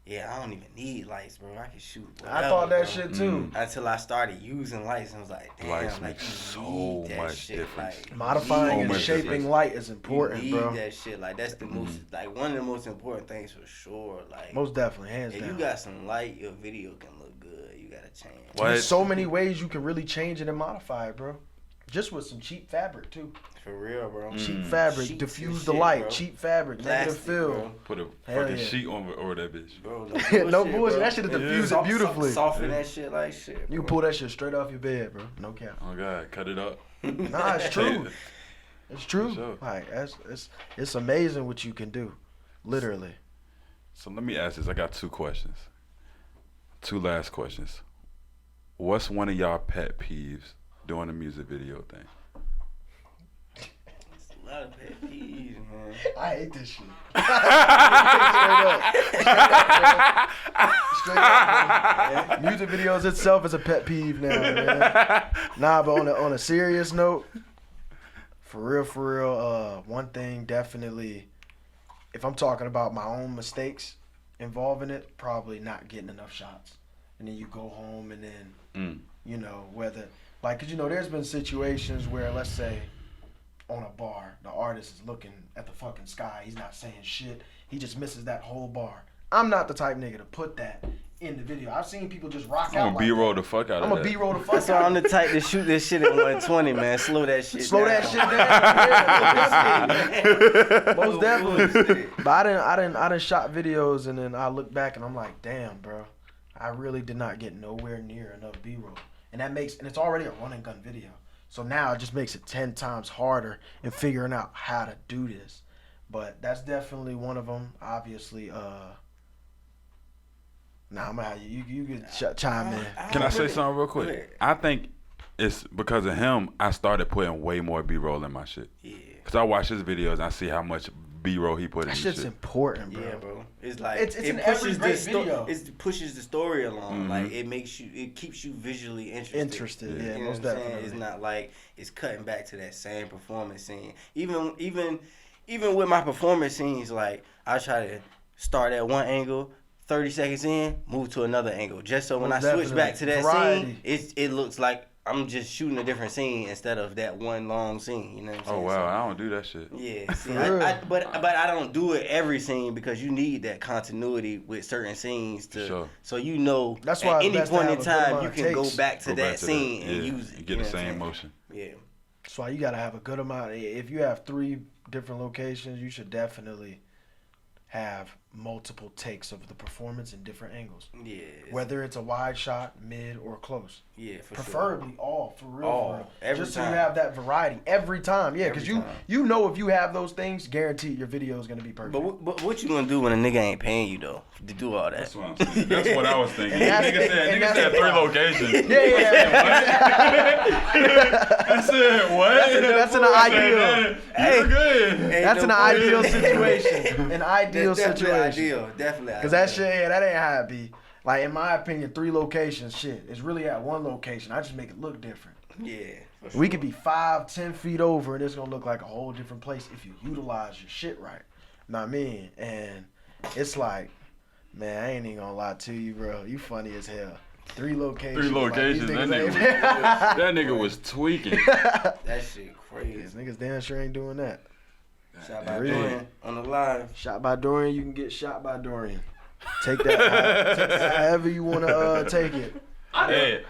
Speaker 4: yeah, I don't even need lights, bro. I can shoot. Whatever,
Speaker 3: I thought that
Speaker 4: bro.
Speaker 3: shit too.
Speaker 4: Until I started using lights, and I was like, damn,
Speaker 2: Lights
Speaker 4: like
Speaker 2: make
Speaker 4: you
Speaker 2: so
Speaker 4: need that
Speaker 2: much
Speaker 4: shit.
Speaker 2: difference.
Speaker 4: Like,
Speaker 3: Modifying
Speaker 2: So
Speaker 3: and
Speaker 2: much
Speaker 3: shaping
Speaker 2: difference.
Speaker 3: light is important,
Speaker 4: you need
Speaker 3: bro.
Speaker 4: that shit. Like that's the most, like one of the most important things for sure. Like
Speaker 3: Most definitely, hands
Speaker 4: if
Speaker 3: down.
Speaker 4: you got some light, your video can look good. You gotta change.
Speaker 2: What?
Speaker 3: There's so many ways you can really change it and modify it, bro. Just with some cheap fabric too.
Speaker 4: For real, bro.
Speaker 3: Cheap fabric,
Speaker 4: Sheets
Speaker 3: diffuse
Speaker 4: and
Speaker 3: the
Speaker 4: shit,
Speaker 3: light.
Speaker 4: bro.
Speaker 3: Cheap fabric, negative
Speaker 4: Plastic,
Speaker 3: fill.
Speaker 4: bro.
Speaker 2: Put a
Speaker 3: Hell
Speaker 2: fucking
Speaker 3: yeah.
Speaker 2: sheet over that bitch.
Speaker 4: Bro,
Speaker 3: No bullshit.
Speaker 4: bro.
Speaker 3: That shit will diffuse it
Speaker 4: Soft-
Speaker 3: beautifully.
Speaker 4: Soften that shit like shit.
Speaker 3: You
Speaker 4: bro.
Speaker 3: can pull that shit straight off your bed, bro. No cap.
Speaker 2: Oh, God. Cut it up.
Speaker 3: Nah, it's true. It's true.
Speaker 2: Sure.
Speaker 3: Like it's amazing what you can do, literally.
Speaker 2: So let me ask this. I got 2 questions. 2 last questions. What's one of y'all pet peeves doing a music video thing?
Speaker 4: It's a lot of pet peeves, man.
Speaker 3: I hate this shit. Straight up. Music videos itself is a pet peeve now, man. Nah, but on a serious note, for real, one thing definitely, if I'm talking about my own mistakes involving it, probably not getting enough shots. And then you go home and then, you know, whether, like, cause you know, there's been situations where, let's say, on a bar, the artist is looking at the fucking sky. He's not saying shit. He just misses that whole bar. I'm not the type nigga to put that in the video. I've seen people just rock out.
Speaker 2: I'm gonna B-roll the fuck out of that.
Speaker 3: I'm gonna B-roll the fuck
Speaker 4: That's why
Speaker 3: out.
Speaker 4: I'm the type to shoot this shit at 120, man. Slow that shit
Speaker 3: Slow
Speaker 4: down.
Speaker 3: that shit down. Yeah, most definitely. But I done shot videos and then I look back and I'm like, damn, bro, I really did not get nowhere near enough B-roll. And it's already a run and gun video. So now it just makes it 10 times harder in figuring out how to do this. But that's definitely one of them. Obviously, I'm gonna have you can chime in.
Speaker 2: Can I say something real quick? I think it's because of him I started putting way more B-roll in my shit.
Speaker 4: Yeah.
Speaker 2: Cause I watch his videos and I see how much B-roll he put in
Speaker 3: That
Speaker 2: his
Speaker 3: shit's
Speaker 2: shit.
Speaker 3: important, bro.
Speaker 4: Yeah, bro. It's like
Speaker 3: It's in every great video.
Speaker 4: It pushes the story along. Like it keeps you visually interested.
Speaker 3: Yeah,
Speaker 4: You know
Speaker 3: most
Speaker 4: what I'm saying?
Speaker 3: definitely.
Speaker 4: It's not like it's cutting back to that same performance scene. Even with my performance scenes, like I try to start at one angle, 30 seconds in, move to another angle, just so when
Speaker 3: Most
Speaker 4: I switch back to that
Speaker 3: definitely.
Speaker 4: scene, it looks like I'm just shooting a different scene instead of that one long scene. You know what I'm saying?
Speaker 2: Oh wow, I don't do that shit.
Speaker 4: Yeah, see,
Speaker 3: For real.
Speaker 4: but I don't do it every scene because you need that continuity with certain scenes to,
Speaker 2: Sure.
Speaker 4: so you know
Speaker 3: That's why
Speaker 4: at
Speaker 3: it's
Speaker 4: any
Speaker 3: best to
Speaker 4: point in
Speaker 3: have a good
Speaker 4: time
Speaker 3: amount
Speaker 4: you
Speaker 3: of
Speaker 4: can go
Speaker 3: takes.
Speaker 4: back to
Speaker 2: Go
Speaker 4: that
Speaker 2: back to
Speaker 4: scene
Speaker 2: that.
Speaker 4: and
Speaker 2: Yeah,
Speaker 4: use it.
Speaker 2: and get
Speaker 4: you know
Speaker 2: the
Speaker 4: what I'm
Speaker 2: same
Speaker 4: saying?
Speaker 2: motion.
Speaker 4: Yeah,
Speaker 3: That's why you gotta have a good amount. If you have 3 different locations, you should definitely have multiple takes of the performance in different angles.
Speaker 4: yeah,
Speaker 3: Whether it's a wide shot, mid, or close.
Speaker 4: yeah, for
Speaker 3: Preferably all, for real.
Speaker 4: All,
Speaker 3: for real.
Speaker 4: every
Speaker 3: Just so
Speaker 4: time.
Speaker 3: you have that variety every time. Yeah, because
Speaker 4: Every time.
Speaker 3: you know if you have those things, guaranteed your video is gonna be perfect.
Speaker 4: sure. But what you gonna do when a nigga ain't paying you though to do all that?
Speaker 2: That's what I'm saying. That's what I was thinking.
Speaker 3: And that's-
Speaker 2: Nigga
Speaker 3: and
Speaker 2: said
Speaker 3: that's
Speaker 2: 3
Speaker 3: the-
Speaker 2: locations.
Speaker 3: yeah.
Speaker 2: I said what?
Speaker 3: That's an ideal.
Speaker 2: You're good.
Speaker 4: Ain't
Speaker 3: That's
Speaker 4: no
Speaker 3: an ideal
Speaker 4: bullshit.
Speaker 3: situation. An ideal
Speaker 4: That's definitely
Speaker 3: situation.
Speaker 4: ideal. Definitely.
Speaker 3: Cause that shit, yeah, that ain't how it be. Like in my opinion, 3 locations, shit, it's really at one location. I just make it look different.
Speaker 4: Yeah. for
Speaker 3: We
Speaker 4: sure.
Speaker 3: could be 5-10 feet over, and it's gonna look like a whole different place if you utilize your shit right. Know what I mean? And it's like, man, I ain't even gonna lie to you, bro. You funny as hell. 3 locations.
Speaker 2: 3 locations.
Speaker 3: Like,
Speaker 2: That
Speaker 3: these
Speaker 2: nigga,
Speaker 3: niggas
Speaker 2: that nigga was tweaking.
Speaker 4: That shit crazy.
Speaker 3: These niggas damn sure ain't doing that.
Speaker 4: Shot by
Speaker 3: Real.
Speaker 4: Dorian on the live.
Speaker 3: Shot by Dorian, you can get shot by Dorian. Take that however you wanna take it.
Speaker 2: Hey,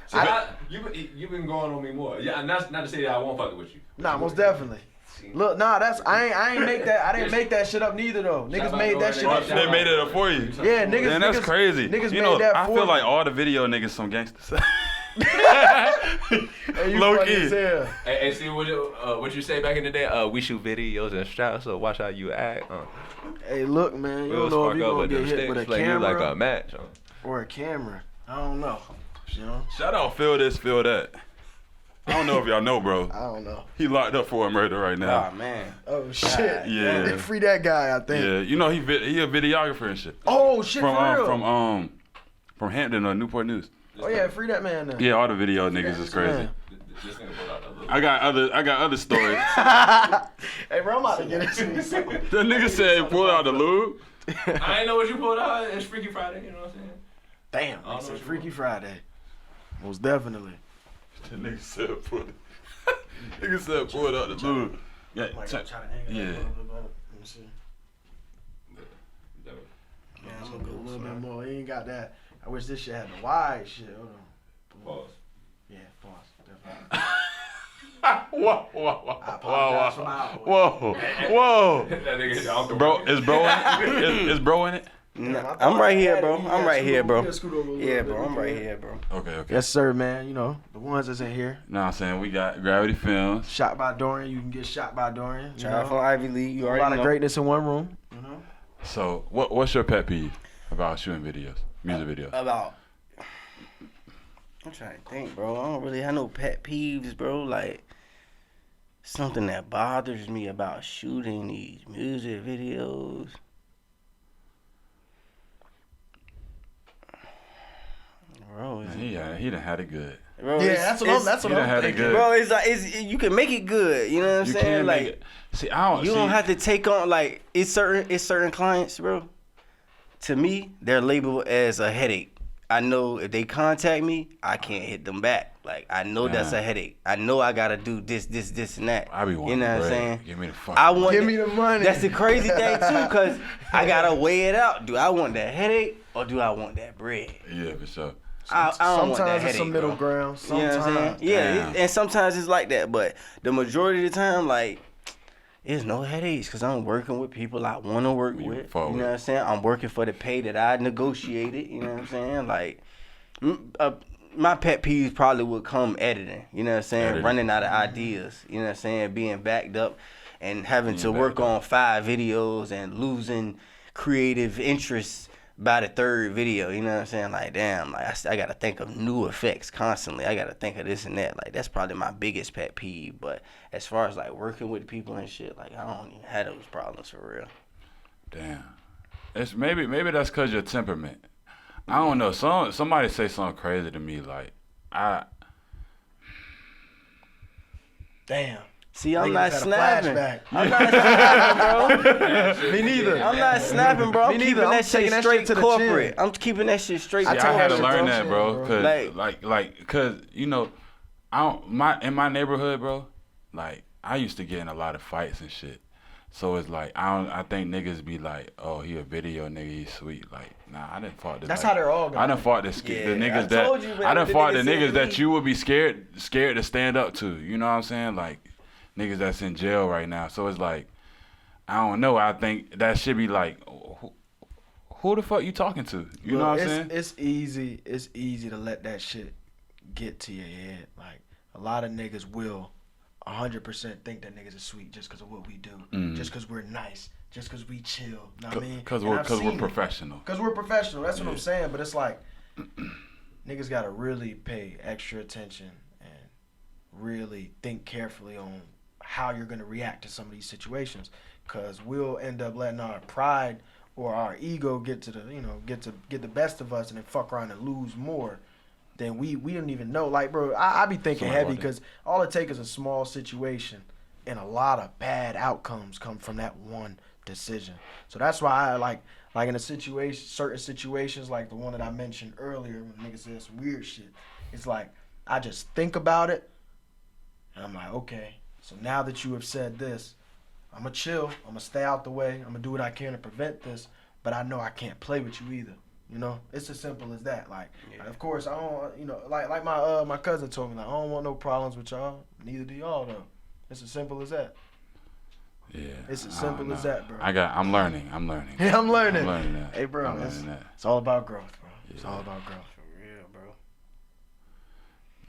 Speaker 1: You've been going on me more. Yeah, not to say that I won't fuck with you.
Speaker 3: Nah, most definitely. Look, nah, I ain't make that. I didn't make that shit up neither though. Niggas made that shit up.
Speaker 2: they made it up for you.
Speaker 3: Yeah, niggas.
Speaker 2: Man, that's
Speaker 3: niggas,
Speaker 2: crazy.
Speaker 3: Niggas
Speaker 2: you
Speaker 3: made
Speaker 2: know,
Speaker 3: that
Speaker 2: I
Speaker 3: for
Speaker 2: feel
Speaker 3: me.
Speaker 2: like all the video niggas some gangsters.
Speaker 3: Hey, you
Speaker 2: low
Speaker 3: funny
Speaker 2: key.
Speaker 3: as hell.
Speaker 1: Hey, see what you say back in the day? We shoot videos and straps, so watch how you act.
Speaker 3: Hey, look, man, you
Speaker 1: We'll
Speaker 3: don't know if
Speaker 1: spark
Speaker 3: you
Speaker 1: up
Speaker 3: gonna
Speaker 1: with
Speaker 3: get
Speaker 1: them
Speaker 3: hit
Speaker 1: sticks,
Speaker 3: with a
Speaker 1: play you like
Speaker 3: camera
Speaker 1: a match.
Speaker 3: or a camera. I don't know. You know?
Speaker 2: Shout out, feel this, feel that. I don't know if y'all know, bro.
Speaker 3: I don't know.
Speaker 2: He locked up for a murder right now.
Speaker 4: Oh man.
Speaker 3: Oh shit.
Speaker 2: Yeah.
Speaker 3: Free that guy, I think.
Speaker 2: Yeah, you know he a videographer and shit.
Speaker 3: Oh shit,
Speaker 2: From
Speaker 3: for real.
Speaker 2: from Hampton or Newport News.
Speaker 3: Oh yeah, free that man then.
Speaker 2: Yeah, all the video niggas is crazy.
Speaker 3: Man.
Speaker 1: This nigga pulled out a little.
Speaker 2: I got other stories.
Speaker 3: Hey, bro, I'm about to get into this.
Speaker 2: The nigga said pull out the lube.
Speaker 1: I ain't know what you pulled out. It's Freaky Friday, you know what I'm saying?
Speaker 3: Damn,
Speaker 1: I don't
Speaker 3: it's
Speaker 1: know
Speaker 3: a
Speaker 1: what you
Speaker 3: Freaky Friday. Most definitely.
Speaker 2: The nigga said pull it. Nigga said pull out the lube. Yeah,
Speaker 3: Like,
Speaker 2: check.
Speaker 3: try to angle
Speaker 2: Yeah.
Speaker 3: that a little bit better. Let me see.
Speaker 1: That-
Speaker 3: Yeah, I'm gonna go a little bit more. He ain't got that. I wish this shit had the wide shit. Hold on.
Speaker 1: Pause.
Speaker 3: Yeah, pause. Definitely.
Speaker 2: Whoa, whoa,
Speaker 3: I
Speaker 2: whoa,
Speaker 3: apologize for my
Speaker 2: whoa, whoa, whoa.
Speaker 1: That nigga out the
Speaker 2: Bro,
Speaker 1: way.
Speaker 2: is bro in it? Is bro in it?
Speaker 4: I'm right here, bro. I'm right here, bro. Yeah, bro. I'm right
Speaker 3: here.
Speaker 4: here, bro.
Speaker 2: Okay.
Speaker 3: Yes, sir, man. You know, the ones that's in here.
Speaker 2: Know what I'm saying? We got Gravity Films.
Speaker 3: Shot by Dorian. You can get shot by Dorian.
Speaker 4: Try from Ivy League. You
Speaker 3: a
Speaker 4: already
Speaker 3: lot
Speaker 4: know.
Speaker 3: of greatness in one room. You know.
Speaker 2: So, what's your pet peeve about shooting videos, music videos?
Speaker 4: I'm trying to think, bro. I don't really have no pet peeves, bro. Like, something that bothers me about shooting these music videos. Bro,
Speaker 2: He done had it good.
Speaker 4: Bro,
Speaker 3: Yeah, that's what I'm thinking.
Speaker 4: Bro, it's like you can make it good. You know what I'm saying?
Speaker 2: Can
Speaker 4: Like,
Speaker 2: make it. See, I don't.
Speaker 4: you don't have to take on like it's certain clients, bro. To me, they're labeled as a headache. I know if they contact me, I can't hit them back. Like, I know that's a headache. I know I gotta do this, and that.
Speaker 2: I be wanting
Speaker 4: you know what I'm
Speaker 2: bread.
Speaker 4: saying?
Speaker 2: Give me the fuck.
Speaker 3: Give me the money.
Speaker 4: That's the crazy thing too, cause I gotta weigh it out. Do I want that headache or do I want that bread?
Speaker 2: Yeah, for sure.
Speaker 4: I don't want that
Speaker 3: Sometimes
Speaker 4: headache,
Speaker 3: it's a middle
Speaker 4: bro.
Speaker 3: ground.
Speaker 4: You know what I'm saying?
Speaker 3: Sometimes.
Speaker 4: Yeah, and sometimes it's like that, but the majority of the time, like, there's no headaches because I'm working with people I want to work with. You know what I'm saying? I'm working for the pay that I negotiated. You know what I'm saying? Like, my pet peeves probably would come editing. You know what I'm saying? Running out of ideas. You know what I'm saying? Being backed up and having to work on 5 videos and losing creative interests by the 3rd video. You know what I'm saying? Like, damn, like I got to think of new effects constantly. I got to think of this and that. Like, that's probably my biggest pet peeve. But as far as like working with people and shit, like, I don't even have those problems for real.
Speaker 2: Damn. It's maybe that's cause your temperament. I don't know. Somebody say something crazy to me, like
Speaker 3: Damn.
Speaker 4: See, I'm not snapping.
Speaker 3: I'm
Speaker 4: not snapping, bro.
Speaker 3: Me neither.
Speaker 4: I'm not snapping, bro. I'm keeping that shit straight corporate. I'm keeping that shit straight.
Speaker 2: I had to learn that, bro. Cause cause you know, in my neighborhood, bro. Like, I used to get in a lot of fights and shit. So it's like I think niggas be like, oh, he a video nigga, he's sweet. Like, nah, I didn't fought this.
Speaker 3: That's how they're all going.
Speaker 2: I done fought the niggas that you would be scared to stand up to. You know what I'm saying? Like, niggas that's in jail right now. So it's like, I don't know. I think that should be like, who the fuck you talking to? You know what I'm saying?
Speaker 3: It's easy to let that shit get to your head. Like, a lot of niggas will 100% think that niggas are sweet just because of what we do, just because we're nice, just because we chill. Know what I mean?
Speaker 2: Because we're professional.
Speaker 3: Because we're professional. That's what I'm saying. But it's like, niggas got to really pay extra attention and really think carefully on how you're going to react to some of these situations, because we'll end up letting our pride or our ego get to the best of us and then fuck around and lose more than we don't even know. Like, bro, I be thinking heavy because all it takes is a small situation and a lot of bad outcomes come from that one decision. So that's why I like in certain situations like the one that I mentioned earlier when niggas said some weird shit, it's like I just think about it and I'm like, okay, so now that you have said this, I'm gonna chill, I'm gonna stay out the way, I'm gonna do what I can to prevent this, but I know I can't play with you either. You know, it's as simple as that. Like, of course, I don't, like my cousin told me, like, I don't want no problems with y'all. Neither do y'all, though. It's as simple as that.
Speaker 2: Yeah.
Speaker 3: It's as simple as that, bro.
Speaker 2: I'm learning.
Speaker 3: Yeah, I'm learning.
Speaker 2: I'm learning that.
Speaker 3: Hey, bro, it's all about growth, bro. Yeah. It's all about growth.
Speaker 4: For real, bro.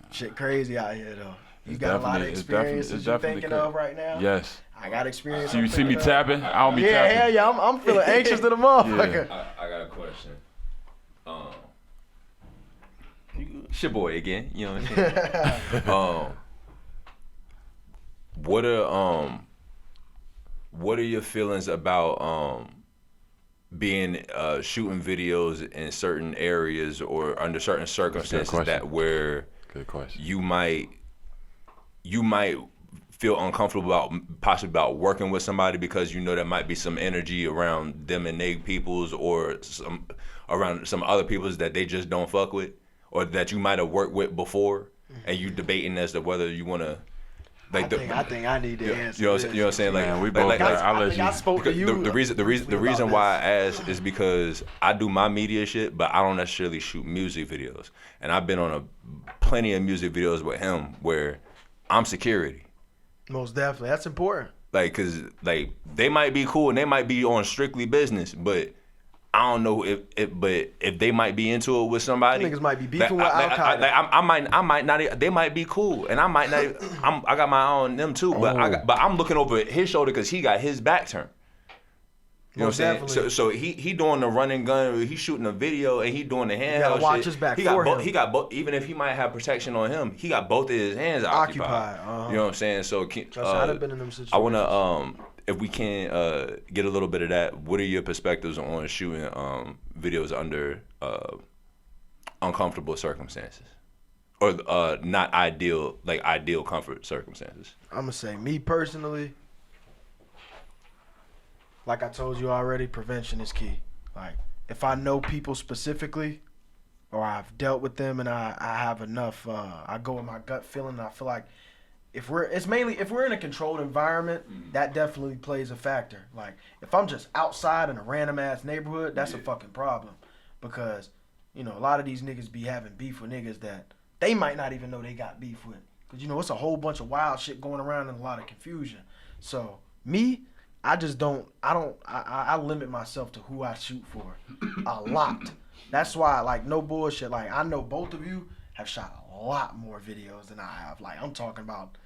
Speaker 3: Shit crazy out here, though. You got a lot of experiences you're thinking of right now?
Speaker 2: Yes.
Speaker 3: I got experience.
Speaker 2: So you see me tapping? I don't be tapping.
Speaker 3: Yeah, hell yeah. I'm feeling anxious to the motherfucker.
Speaker 1: Yeah. I got a question. It's your boy again. You know what I'm saying? What are your feelings about being shooting videos in certain areas or under certain circumstances
Speaker 2: Good question.
Speaker 1: you might feel uncomfortable about working with somebody because you know there might be some energy around them and they peoples or around some other peoples that they just don't fuck with or that you might have worked with before and you debating as to whether you want to
Speaker 3: I think I need to answer.
Speaker 1: You know what I'm saying? Like,
Speaker 2: man, we both.
Speaker 3: I spoke to you.
Speaker 1: The reason why I asked is because I do my media shit, but I don't necessarily shoot music videos. And I've been on plenty of music videos with him where I'm security.
Speaker 3: Most definitely, that's important.
Speaker 1: Like, cause like they might be cool and they might be on strictly business, but I don't know but if they might be into it with somebody,
Speaker 3: Niggas might be beefing with Al-Qaeda.
Speaker 1: I might not. They might be cool, and I might not. I got my eye on them too, but I'm looking over his shoulder because he got his back turned. You know what I'm saying? So he doing the running gun, he's shooting a video, and he doing the handheld. You gotta
Speaker 3: watch his back. He
Speaker 1: got both. Even if he might have protection on him, he got both of his hands occupied.
Speaker 3: Uh-huh.
Speaker 1: You know what I'm saying? So
Speaker 3: I've been in them situations.
Speaker 1: I wanna if we can get a little bit of that. What are your perspectives on shooting videos under uncomfortable circumstances, or not ideal comfort circumstances?
Speaker 3: I'm gonna say me personally. Like I told you already, prevention is key. Like, if I know people specifically, or I've dealt with them and I have enough, I go with my gut feeling, and I feel like if we're in a controlled environment, that definitely plays a factor. Like, if I'm just outside in a random ass neighborhood, that's a fucking problem. Because, you know, a lot of these niggas be having beef with niggas that they might not even know they got beef with. Because, you know, it's a whole bunch of wild shit going around and a lot of confusion. So, me, I limit myself to who I shoot for a lot. That's why, like, no bullshit. Like, I know both of you have shot a lot more videos than I have. Like, I'm talking about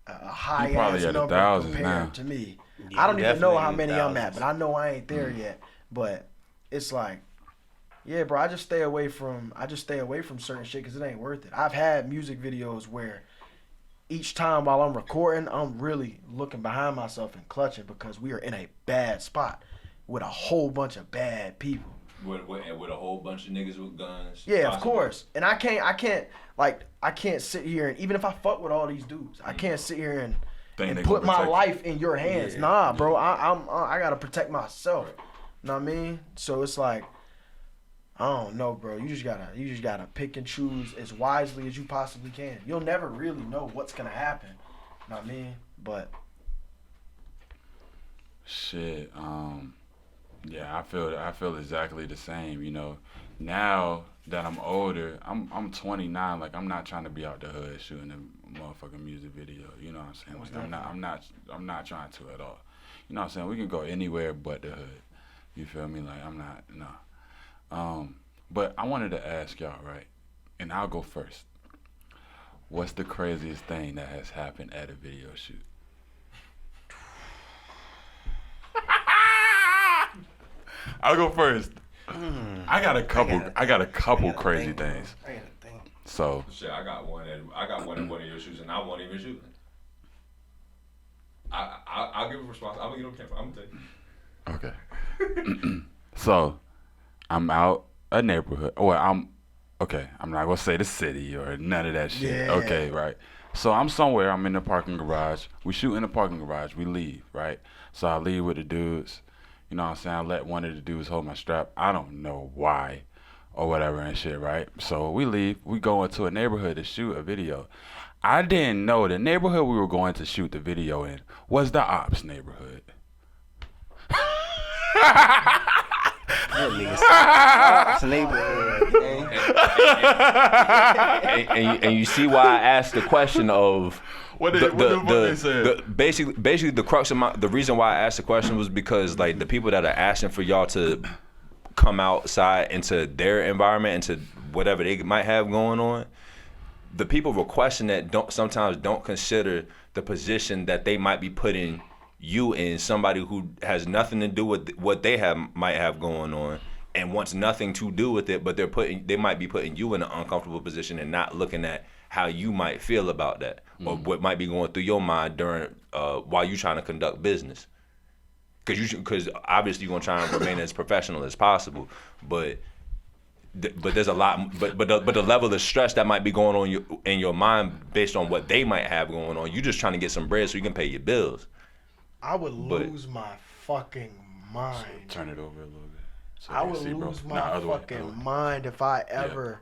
Speaker 3: a high ass number compared to me.
Speaker 4: Yeah,
Speaker 3: I don't even know how many I'm at, but I know I ain't there yet. But it's like, yeah, bro, I just stay away from certain shit because it ain't worth it. I've had music videos where each time while I'm recording, I'm really looking behind myself and clutching because we are in a bad spot with a whole bunch of bad people.
Speaker 1: With a whole bunch of niggas with guns.
Speaker 3: Yeah, of course. And I can't sit here and even if I fuck with all these dudes, I can't sit here and put my life in your hands. Yeah. Nah, bro, I gotta protect myself. You know what I mean? So it's like, I don't know, bro. You just gotta pick and choose as wisely as you possibly can. You'll never really know what's gonna happen. You know what I mean? But
Speaker 2: shit, yeah, I feel exactly the same. You know, now that I'm older, I'm 29. Like, I'm not trying to be out the hood shooting a motherfucking music video. You know what I'm saying? Like, I'm not trying to at all. You know what I'm saying? We can go anywhere but the hood. You feel me? Like, I'm not, no. But I wanted to ask y'all, right? And I'll go first. What's the craziest thing that has happened at a video shoot? I'll go first. I got a couple crazy things.
Speaker 4: I gotta think.
Speaker 2: So
Speaker 1: shit, I got one in one of your shoots, and I won't even shoot. I'll give a response. I'm gonna get on camera. I'm gonna tell you.
Speaker 2: Okay. So I'm out a neighborhood. I'm not gonna say the city or none of that shit.
Speaker 3: Yeah.
Speaker 2: Okay, right. So I'm somewhere. I'm in the parking garage. We shoot in the parking garage. We leave, right? So I leave with the dudes. You know what I'm saying? I let one of the dudes hold my strap. I don't know why or whatever and shit, right? So we leave. We go into a neighborhood to shoot a video. I didn't know the neighborhood we were going to shoot the video in was the ops neighborhood.
Speaker 1: And you see why I asked the question of
Speaker 2: what they said.
Speaker 1: Basically the crux of the reason why I asked the question was because like the people that are asking for y'all to come outside into their environment, into whatever they might have going on, the people requesting that sometimes don't consider the position that they might be putting you in, somebody who has nothing to do with what they might have going on and wants nothing to do with it, but they might be putting you in an uncomfortable position and not looking at how you might feel about that or what might be going through your mind during while you trying to conduct business. Because obviously you're gonna try and remain as professional as possible, but there's a lot, but the level of stress that might be going on in your mind based on what they might have going on. You just trying to get some bread so you can pay your bills.
Speaker 3: I would lose my fucking mind.
Speaker 2: So turn it over a little bit. So
Speaker 3: I would lose my fucking mind if I ever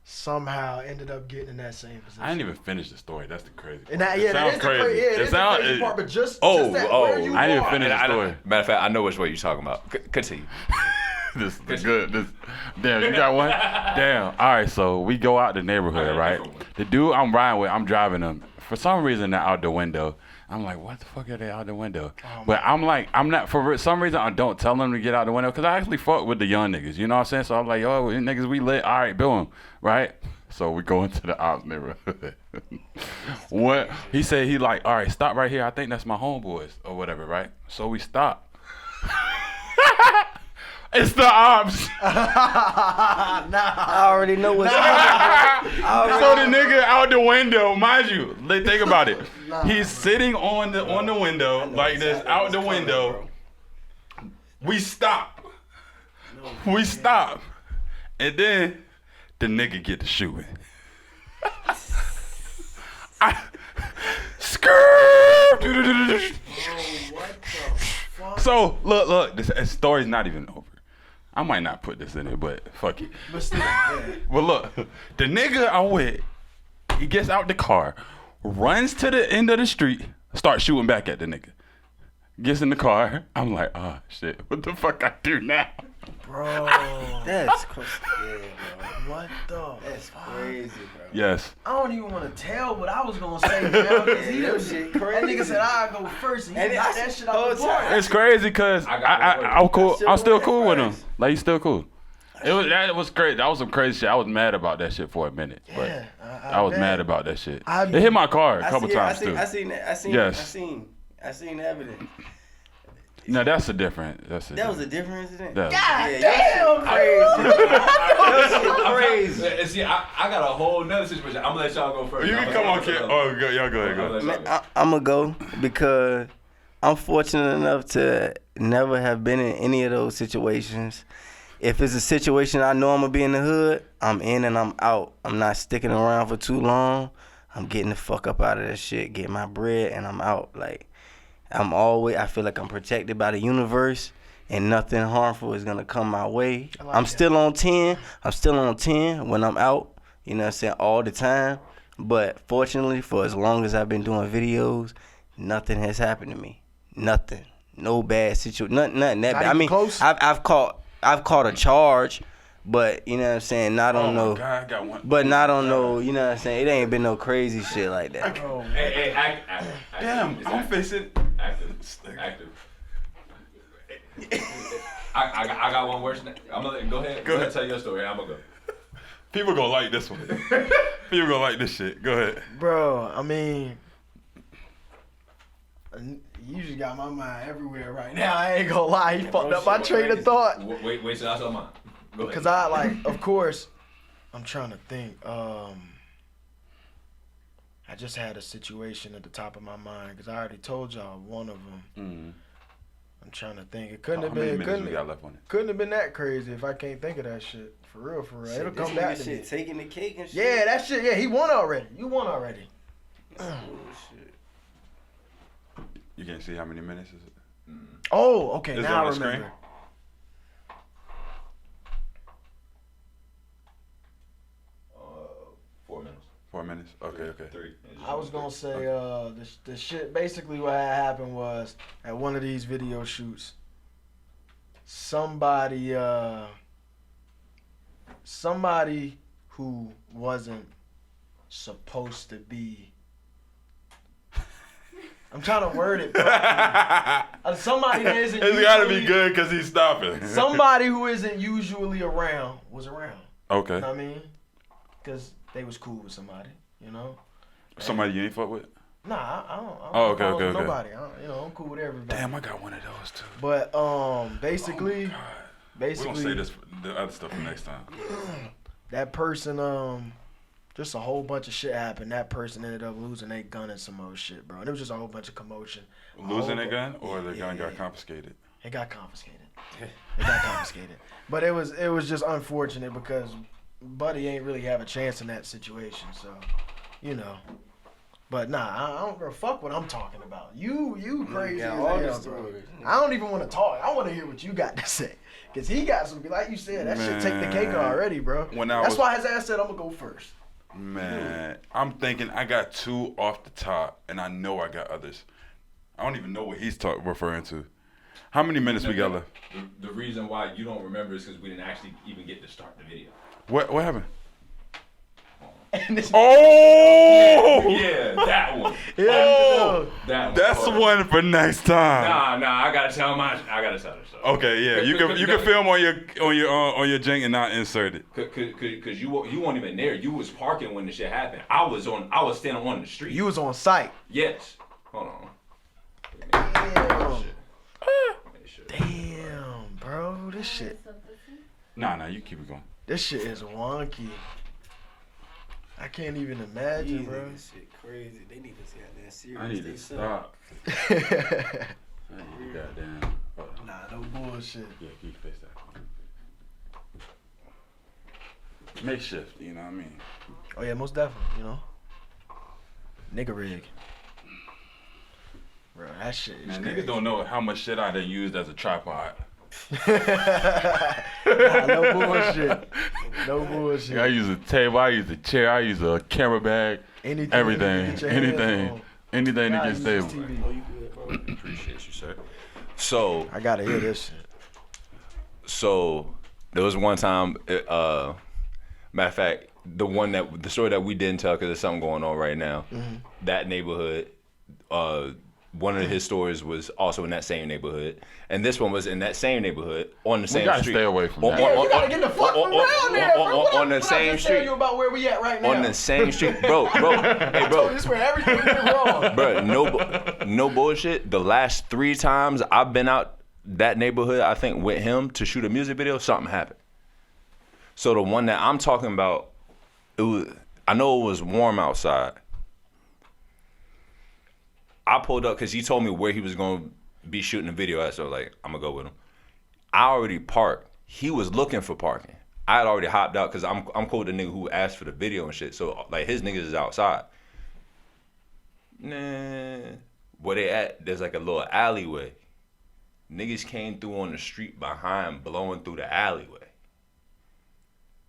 Speaker 3: somehow ended up getting in that same position.
Speaker 2: I didn't even finish the story. That's the crazy part.
Speaker 3: And that sounds crazy. It sounds crazy part, but just that where you
Speaker 2: I didn't even finish the story.
Speaker 1: Matter of fact, I know which way you're talking about. Continue.
Speaker 2: This is good. Damn, you got one? Damn. All right, so we go out the neighborhood, right? The dude I'm riding with, I'm driving him. For some reason, out the window, I'm like, what the fuck are they out the window?
Speaker 3: Oh,
Speaker 2: But I'm like, I'm not, for some reason, I don't tell them to get out the window because I actually fuck with the young niggas. You know what I'm saying? So I'm like, yo, niggas, we lit. All right, boom. Right? So we go into the ops neighborhood. What? He said, he like, all right, stop right here. I think that's my homeboys or whatever, right? So we stop. It's the ops.
Speaker 4: I already know what's coming.
Speaker 2: So the nigga out the window, mind you, think about it. He's sitting on the window like this, out the window. We stop. We stop. And then the nigga get to shooting. So look, this story's not even over. I might not put this in it, but fuck it.
Speaker 3: But still, yeah.
Speaker 2: Well, look, the nigga I'm with, he gets out the car, runs to the end of the street, starts shooting back at the nigga. Gets in the car. I'm like, oh shit, what the fuck I do now?
Speaker 3: Bro.
Speaker 4: That's crazy. Yeah, bro.
Speaker 3: What the?
Speaker 4: That's crazy, bro.
Speaker 2: Yes.
Speaker 3: I don't even want to tell what I was gonna say now because he
Speaker 4: That
Speaker 3: done
Speaker 4: shit
Speaker 3: That
Speaker 4: crazy.
Speaker 3: nigga said I'd go first and he
Speaker 4: And
Speaker 3: got
Speaker 4: I-
Speaker 3: that shit out the park.
Speaker 2: It's crazy because I'm cool. I'm still cool with him. Like he's still cool. That was crazy. That was some crazy shit. I was mad about that shit for a minute. But
Speaker 3: Yeah,
Speaker 2: I was
Speaker 3: bet.
Speaker 2: mad about that shit.
Speaker 3: I
Speaker 2: They hit my car a couple times
Speaker 4: I
Speaker 2: too.
Speaker 4: seen that.
Speaker 2: Yes.
Speaker 4: I seen the evidence.
Speaker 2: No, that's a different. That
Speaker 4: That was a different incident.
Speaker 2: Yeah.
Speaker 3: God
Speaker 4: Damn, crazy.
Speaker 1: And see, I got a whole nother situation. I'm gonna let y'all go first.
Speaker 2: You can come on, kid. Oh, go, y'all go ahead. Go.
Speaker 4: Man, I'm gonna go because I'm fortunate enough to never have been in any of those situations. If it's a situation I know I'm gonna be in the hood, I'm in and I'm out. I'm not sticking around for too long. I'm getting the fuck up out of that shit, get my bread, and I'm out. Like, I feel like I'm protected by the universe and nothing harmful is gonna come my way. I'm still on 10. I'm still on 10 when I'm out, you know what I'm saying, all the time. But fortunately, for as long as I've been doing videos, nothing has happened to me. Nothing. No bad situation. Nothing that bad. I mean,
Speaker 3: close?
Speaker 4: I've caught a charge, but you know what I'm saying, not on no.
Speaker 2: God, I got one.
Speaker 4: But not on no, you know what I'm saying? It ain't been no crazy shit like that.
Speaker 3: Oh,
Speaker 1: Hey, active.
Speaker 2: Damn,
Speaker 1: It's
Speaker 2: I'm
Speaker 1: active.
Speaker 2: facing.
Speaker 1: Active. I got one worse. I'm gonna go ahead. Go ahead. Tell your story. I'm gonna go.
Speaker 2: People gonna like this one. People gonna like this shit. Go ahead.
Speaker 3: bro, I mean, you just got my mind everywhere right now. I ain't gonna lie. He fucked up my train of thought.
Speaker 1: Wait till I saw mine. Go ahead.
Speaker 3: Cause I like, of course, I'm trying to think. I just had a situation at the top of my mind because I already told y'all one of them.
Speaker 2: Mm.
Speaker 3: I'm trying to think. It couldn't
Speaker 2: How
Speaker 3: have
Speaker 2: many
Speaker 3: been.
Speaker 2: minutes we got left on it?
Speaker 3: Couldn't have been that crazy if I can't think of that shit. For real, for real. It'll come back to me.
Speaker 4: Taking the cake and shit.
Speaker 3: Yeah, that shit. Yeah, he won already. You won already.
Speaker 4: Bullshit.
Speaker 2: You can't see how many minutes is it?
Speaker 3: Oh, okay.
Speaker 2: Is it
Speaker 3: Now I
Speaker 2: on the
Speaker 3: remember.
Speaker 2: screen?
Speaker 1: 4 minutes.
Speaker 2: 4 minutes. Okay.
Speaker 1: 3.
Speaker 3: I was gonna say, the shit. Basically, what had happened was at one of these video shoots, somebody who wasn't supposed to be. I'm trying to word it. Somebody that isn't.
Speaker 2: It's gotta be
Speaker 3: usually-
Speaker 2: good because he's stopping.
Speaker 3: Somebody who isn't usually around was around.
Speaker 2: Okay.
Speaker 3: You know what I mean? Because they was cool with somebody, you know?
Speaker 2: Somebody you ain't fuck with?
Speaker 3: Nah, I don't
Speaker 2: Oh, okay,
Speaker 3: follow
Speaker 2: okay.
Speaker 3: nobody. I'm cool with everybody.
Speaker 2: Damn, I got one of those too.
Speaker 3: But basically,
Speaker 2: We're gonna say this, the other stuff for next time.
Speaker 3: that person, just a whole bunch of shit happened. That person ended up losing their gun and some more shit, bro. And it was just a whole bunch of commotion.
Speaker 2: Losing a gun or the gun got confiscated?
Speaker 3: It got confiscated. It got confiscated. But it was just unfortunate because Buddy ain't really have a chance in that situation. So, you know. But nah, I don't give a fuck what I'm talking about. You crazy as
Speaker 4: all the
Speaker 3: hell, bro.
Speaker 4: stories.
Speaker 3: I don't even want to talk. I want to hear what you got to say. Because he got some, like you said, that shit take the cake
Speaker 2: Man.
Speaker 3: already, bro. That's why his ass said, I'm going to go first.
Speaker 2: Man, I'm thinking I got 2 off the top, and I know I got others. I don't even know what he's referring to. How many minutes we got left?
Speaker 1: The reason why you don't remember is because we didn't actually even get to start the video.
Speaker 2: What happened? Oh!
Speaker 1: Yeah, that one.
Speaker 2: Oh!
Speaker 1: That one.
Speaker 2: That's one for next time.
Speaker 1: Nah, I gotta tell the story.
Speaker 2: Okay, yeah, you can film on your jank and not insert it.
Speaker 1: Cause you weren't even there. You was parking when the shit happened. I was standing on the street.
Speaker 3: You was on site.
Speaker 1: Yes. Hold on.
Speaker 3: Damn, bro, this shit.
Speaker 2: Nah, you keep it going.
Speaker 3: This shit is wonky. I can't even imagine, bro.
Speaker 4: This shit crazy. They need to see how that serious.
Speaker 2: I need to stop. Goddamn.
Speaker 3: Nah, no bullshit.
Speaker 2: Yeah, can you face that? Makeshift, you know what I mean?
Speaker 3: Oh yeah, most definitely, you know. Nigga rig. Bro, that shit is
Speaker 2: Man,
Speaker 3: crazy.
Speaker 2: niggas don't know how much shit I done used as a tripod.
Speaker 3: Nah, no bullshit. No bullshit.
Speaker 2: I use a table, I use a chair, I use a camera bag,
Speaker 3: Anything
Speaker 2: everything,
Speaker 3: to get your hands on.
Speaker 2: anything to
Speaker 3: Nah,
Speaker 2: get
Speaker 3: use
Speaker 2: stable.
Speaker 3: this TV.
Speaker 4: Oh, you good, bro?
Speaker 1: Appreciate you, sir. So
Speaker 3: I gotta hear this shit.
Speaker 1: So there was one time, matter of fact, the story that we didn't tell because there's something going on right now.
Speaker 3: Mm-hmm.
Speaker 1: That neighborhood, one of his stories was also in that same neighborhood, and this one was in that same neighborhood on the same
Speaker 2: gotta
Speaker 1: street.
Speaker 2: stay away from that.
Speaker 3: You gotta get the fuck from around there, bro.
Speaker 1: On the same
Speaker 3: Tell you
Speaker 1: street.
Speaker 3: about where we at right now.
Speaker 1: On the same street, bro. Hey, bro.
Speaker 3: This is where everything went wrong.
Speaker 1: Bro, no bullshit. The last 3 times I've been out that neighborhood, I think with him to shoot a music video, something happened. So the one that I'm talking about, I know it was warm outside. I pulled up because he told me where he was going to be shooting the video at, so I was like, I'm going to go with him. I already parked. He was looking for parking. I had already hopped out because I'm cool with the nigga who asked for the video and shit. So, like, his niggas is outside. Nah. Where they at, there's like a little alleyway. Niggas came through on the street behind, blowing through the alleyway.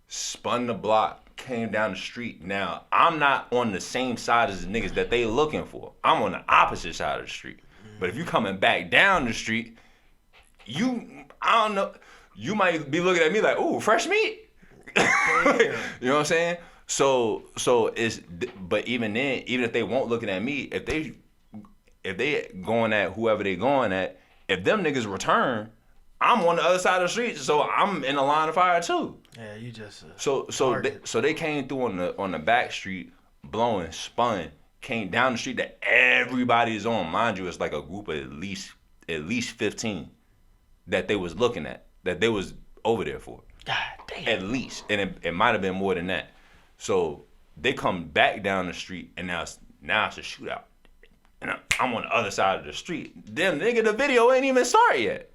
Speaker 1: Spun the block, came down the street. Now, I'm not on the same side as the niggas that they looking for. I'm on the opposite side of the street. But if you coming back down the street, I don't know, you might be looking at me like, ooh, fresh meat. You know what I'm saying? So it's, but even then, even if they won't looking at me, if they going at whoever they going at, if them niggas return, I'm on the other side of the street, so I'm in the line of fire too.
Speaker 3: Yeah, you just
Speaker 1: So they came through on the back street, blowing, spun, came down the street that everybody is on. Mind you, it's like a group of at least 15 that they was looking at, that they was over there for.
Speaker 3: God damn.
Speaker 1: At least, and it might have been more than that. So they come back down the street, and now it's a shootout, and I'm on the other side of the street. Damn, nigga, the video ain't even started yet.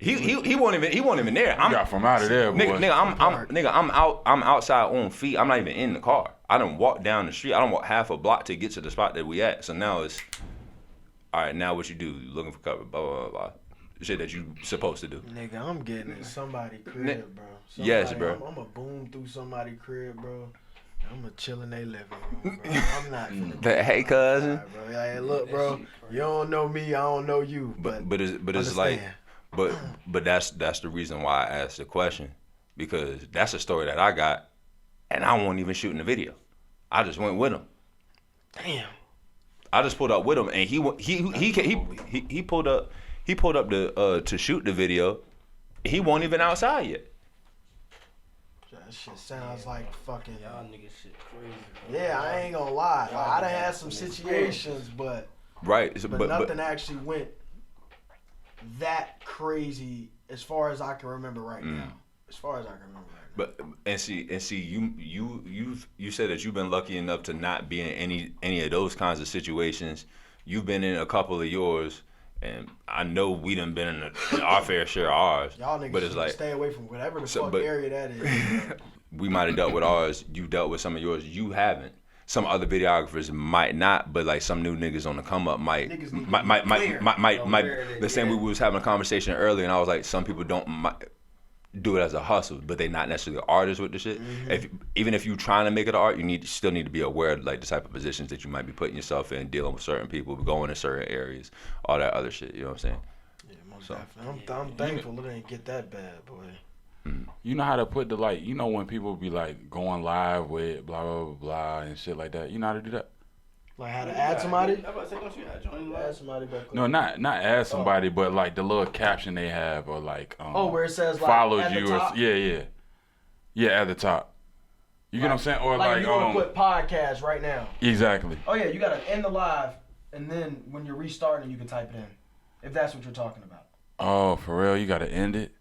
Speaker 1: He wasn't even there.
Speaker 2: You got from out of there, boy.
Speaker 1: I'm outside on feet. I'm not even in the car. I done walked down the street. I done walked half a block to get to the spot that we at. So now it's, all right, now what you do? You looking for cover, blah, blah, blah, blah. Shit that you supposed to do.
Speaker 3: Nigga, I'm getting in somebody's crib, bro.
Speaker 1: Yes, bro.
Speaker 3: I'm gonna boom through somebody's crib, bro. I'm gonna chill in their living room, bro. I'm not finna
Speaker 1: Hey, cousin.
Speaker 3: outside, bro. Hey, look, bro. You don't know me, I don't know you. But
Speaker 1: it's like, but that's the reason why I asked the question, because that's a story that I got, and I wasn't even shooting the video. I just went with him.
Speaker 3: Damn.
Speaker 1: I just pulled up with him, and he pulled up. He pulled up to shoot the video. He wasn't even outside yet.
Speaker 3: That shit sounds like fucking.
Speaker 4: Y'all niggas shit crazy.
Speaker 3: Yeah, I ain't gonna lie. Like, I done had some situations, but
Speaker 1: But
Speaker 3: nothing actually went that crazy as far as I can remember right now. As far as I can remember right now.
Speaker 1: But and see you said that you've been lucky enough to not be in any of those kinds of situations. You've been in a couple of yours, and I know we done been in our fair share of ours.
Speaker 3: Y'all niggas
Speaker 1: but it's like,
Speaker 3: stay away from whatever the fuck area that is.
Speaker 1: We might have dealt with ours. You dealt with some of yours. You haven't. Some other videographers might not, but like some new niggas on the come up might. The same way we was having a conversation earlier, and I was like, some people don't do it as a hustle, but they not necessarily artists with the shit. Even if you trying to make it art, you still need to be aware of like the type of positions that you might be putting yourself in, dealing with certain people, going to certain areas, all that other shit. You know what I'm saying?
Speaker 3: Yeah, most definitely. I'm thankful it ain't get that bad, boy.
Speaker 2: You know how to put the like, you know when people be like going live with blah blah blah blah and shit like that. You know how to do that?
Speaker 3: Like how to add somebody?
Speaker 4: I'm about to say, don't you gotta join the
Speaker 3: Add
Speaker 4: live?
Speaker 3: somebody back.
Speaker 2: No, not add somebody, but like the little caption they have, or like
Speaker 3: where it says like
Speaker 2: followed
Speaker 3: at the
Speaker 2: you,
Speaker 3: top?
Speaker 2: or yeah, at the top. You get what I'm saying? Or
Speaker 3: Like
Speaker 2: like
Speaker 3: you want to put podcast right now.
Speaker 2: exactly.
Speaker 3: Oh yeah, you gotta end the live, and then when you're restarting, you can type it in, if that's what you're talking about.
Speaker 2: Oh, for real? You gotta end it.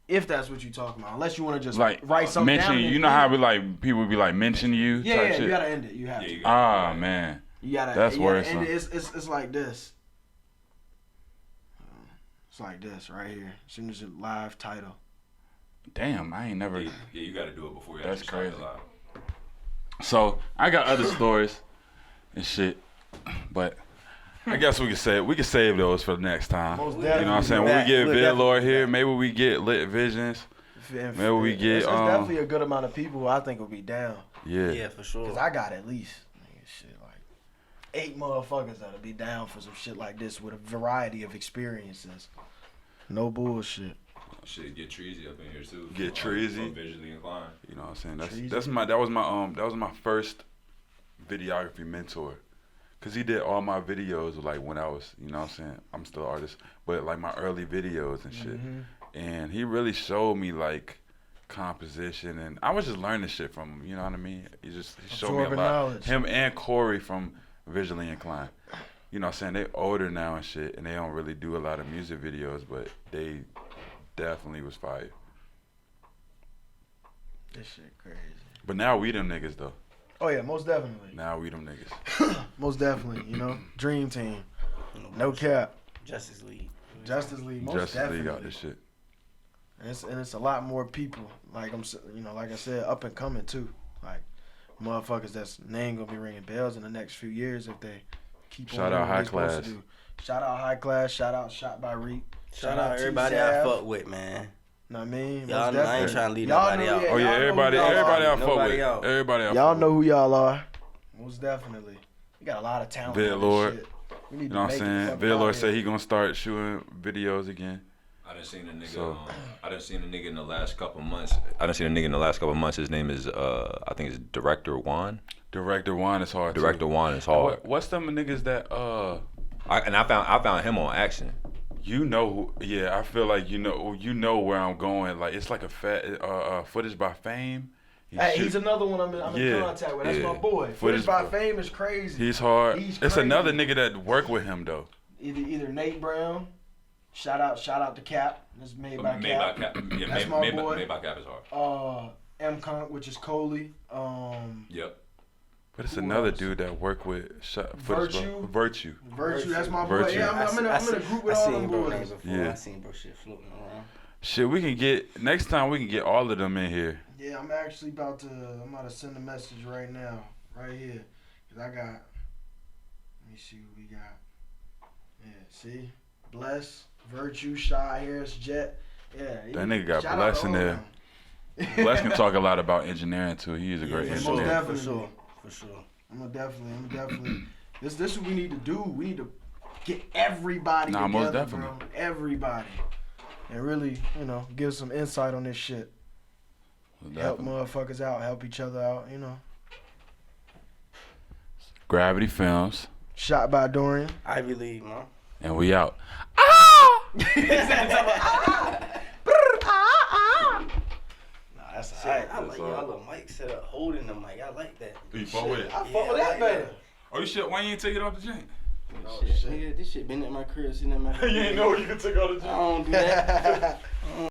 Speaker 3: If that's what you're talking about, unless you want to just
Speaker 2: Like
Speaker 3: write something
Speaker 2: mention
Speaker 3: down.
Speaker 2: you. You know how we like people be like mention you.
Speaker 3: Yeah,
Speaker 2: type
Speaker 3: yeah,
Speaker 2: shit?
Speaker 3: you gotta end it. You have to.
Speaker 2: Ah man,
Speaker 3: You gotta.
Speaker 2: That's
Speaker 3: you gotta
Speaker 2: worse,
Speaker 3: end
Speaker 2: huh?
Speaker 3: it. It's like this. It's like this right here. As soon as it live title.
Speaker 2: damn, I ain't never.
Speaker 1: Yeah, you got to do it before you
Speaker 2: That's
Speaker 1: actually start
Speaker 2: crazy.
Speaker 1: the live.
Speaker 2: So I got other stories and shit, but I guess we can save those for the next time.
Speaker 3: Most
Speaker 2: You know what I'm saying? When we get Vidlord here, maybe we get Lit Visions. Maybe we get
Speaker 3: It's definitely a good amount of people who I think will be down.
Speaker 2: Yeah.
Speaker 4: Yeah, for sure.
Speaker 3: Cause I got at least shit like 8 motherfuckers that'll be down for some shit like this with a variety of experiences. No bullshit.
Speaker 1: Shit, get Treasy up in here too.
Speaker 2: Get
Speaker 1: for
Speaker 2: Treasy.
Speaker 1: visually inclined.
Speaker 2: You know what I'm saying?
Speaker 3: Treasy.
Speaker 2: That was my first videography mentor. Cause he did all my videos like when I was, you know what I'm saying? I'm still an artist, but like my early videos and shit.
Speaker 3: Mm-hmm.
Speaker 2: And he really showed me like composition, and I was just learning shit from him, you know what I mean? He showed me a
Speaker 3: Absorbing
Speaker 2: lot.
Speaker 3: knowledge.
Speaker 2: Him and Corey from Visually Inclined. You know what I'm saying? They older now and shit, and they don't really do a lot of music videos, but they definitely was fire.
Speaker 3: This shit crazy.
Speaker 2: But now we them niggas though.
Speaker 3: Oh yeah, most definitely.
Speaker 2: Now we them niggas.
Speaker 3: Most definitely, you know. Dream team. No cap.
Speaker 4: Justice League.
Speaker 3: Justice League, most
Speaker 2: Justice
Speaker 3: definitely.
Speaker 2: League got this shit.
Speaker 3: And it's a lot more people. Like like I said, up and coming too. Like motherfuckers that's name gonna be ringing bells in the next few years if they keep
Speaker 2: Shout
Speaker 3: on
Speaker 2: out
Speaker 3: doing what
Speaker 2: High
Speaker 3: they supposed
Speaker 2: Class.
Speaker 3: to do. Shout out High Class. Shout out Shot by Reek.
Speaker 4: Shout out everybody I fuck with, man.
Speaker 3: Know what I mean?
Speaker 4: Y'all
Speaker 3: Most
Speaker 4: know I ain't
Speaker 3: definitely.
Speaker 4: trying to leave
Speaker 3: Y'all
Speaker 4: nobody
Speaker 3: know-
Speaker 4: out.
Speaker 2: Oh yeah,
Speaker 3: y'all know who
Speaker 2: everybody
Speaker 3: y'all
Speaker 2: I
Speaker 3: are.
Speaker 2: fuck
Speaker 4: Nobody
Speaker 2: with.
Speaker 4: out.
Speaker 2: Everybody I
Speaker 3: Y'all
Speaker 2: fuck
Speaker 3: know who y'all are. Most definitely. We got a lot of talent. on this
Speaker 2: Vidlord.
Speaker 3: shit. We need
Speaker 2: You
Speaker 3: to
Speaker 2: know what I'm
Speaker 3: make it
Speaker 2: saying?
Speaker 3: fucking
Speaker 2: Vidlord
Speaker 3: out
Speaker 2: said
Speaker 3: here.
Speaker 2: he gonna start shooting videos again.
Speaker 1: I done seen a nigga.
Speaker 2: So-
Speaker 1: I done seen a nigga in the last couple months. His name is I think it's Director Juan.
Speaker 2: Director Juan is hard.
Speaker 1: Director
Speaker 2: too.
Speaker 1: Juan is hard.
Speaker 2: What's them niggas that
Speaker 1: I found him on Action.
Speaker 2: you know who? Yeah, I feel like you know where I'm going. Like it's like a fat footage by Fame.
Speaker 3: Hey, he's another one I'm in
Speaker 2: Yeah,
Speaker 3: contact with. That's
Speaker 2: yeah.
Speaker 3: my boy.
Speaker 2: Footage
Speaker 3: Footage by
Speaker 2: by-
Speaker 3: Fame is crazy.
Speaker 2: He's hard.
Speaker 3: He's
Speaker 2: It's
Speaker 3: crazy.
Speaker 2: another nigga that work with him though.
Speaker 3: Either Nate Brown. Shout out to Cap. This is made by Cap.
Speaker 1: Yeah,
Speaker 3: That's my boy.
Speaker 1: Made by Cap is hard.
Speaker 3: M Conk, which is Coley.
Speaker 1: Yep.
Speaker 2: But it's
Speaker 3: Who
Speaker 2: another
Speaker 3: else?
Speaker 2: dude that work with
Speaker 3: Virtue.
Speaker 2: Virtue.
Speaker 3: Virtue, that's my boy.
Speaker 2: Virtue.
Speaker 3: Yeah, I'm in a group with all them
Speaker 4: bro name
Speaker 3: boys.
Speaker 4: before.
Speaker 2: Yeah.
Speaker 4: I seen bro shit floating around.
Speaker 2: Shit, we can get next time. We can get all of them in here.
Speaker 3: Yeah, I'm actually about to send a message right now, right here, cause I got. Let me see what we got. Yeah, see, Bless, Virtue, Shy Harris, Jet. Yeah,
Speaker 2: That nigga got
Speaker 3: shout out
Speaker 2: Bless
Speaker 3: to
Speaker 2: in
Speaker 3: all
Speaker 2: there.
Speaker 3: of them.
Speaker 2: Bless can talk a lot about engineering too. He is a great
Speaker 3: Yeah, most
Speaker 2: engineer.
Speaker 3: definitely.
Speaker 4: For sure.
Speaker 3: I'm gonna definitely. This is what we need to do. We need to get everybody
Speaker 2: Nah, most
Speaker 3: together,
Speaker 2: definitely.
Speaker 3: bro. Everybody, and really, give some insight on this shit. Help
Speaker 2: Definitely.
Speaker 3: motherfuckers out. Help each other out.
Speaker 2: Gravity Films,
Speaker 3: Shot by Dorian.
Speaker 4: Ivy League, man.
Speaker 2: and we out.
Speaker 4: Nah, that's alright. I like y'all little mic set up, holding the mic. I like that.
Speaker 2: You fuck with it?
Speaker 3: I fuck
Speaker 4: Yeah,
Speaker 3: with
Speaker 4: I
Speaker 3: that
Speaker 4: like
Speaker 3: better.
Speaker 4: that.
Speaker 2: Oh, you shit. Why you ain't take it off the joint?
Speaker 3: Oh,
Speaker 4: Shit,
Speaker 3: shit.
Speaker 4: nigga, this shit been at my crib, sitting at my
Speaker 2: you ain't know you could take all the
Speaker 4: I don't do that.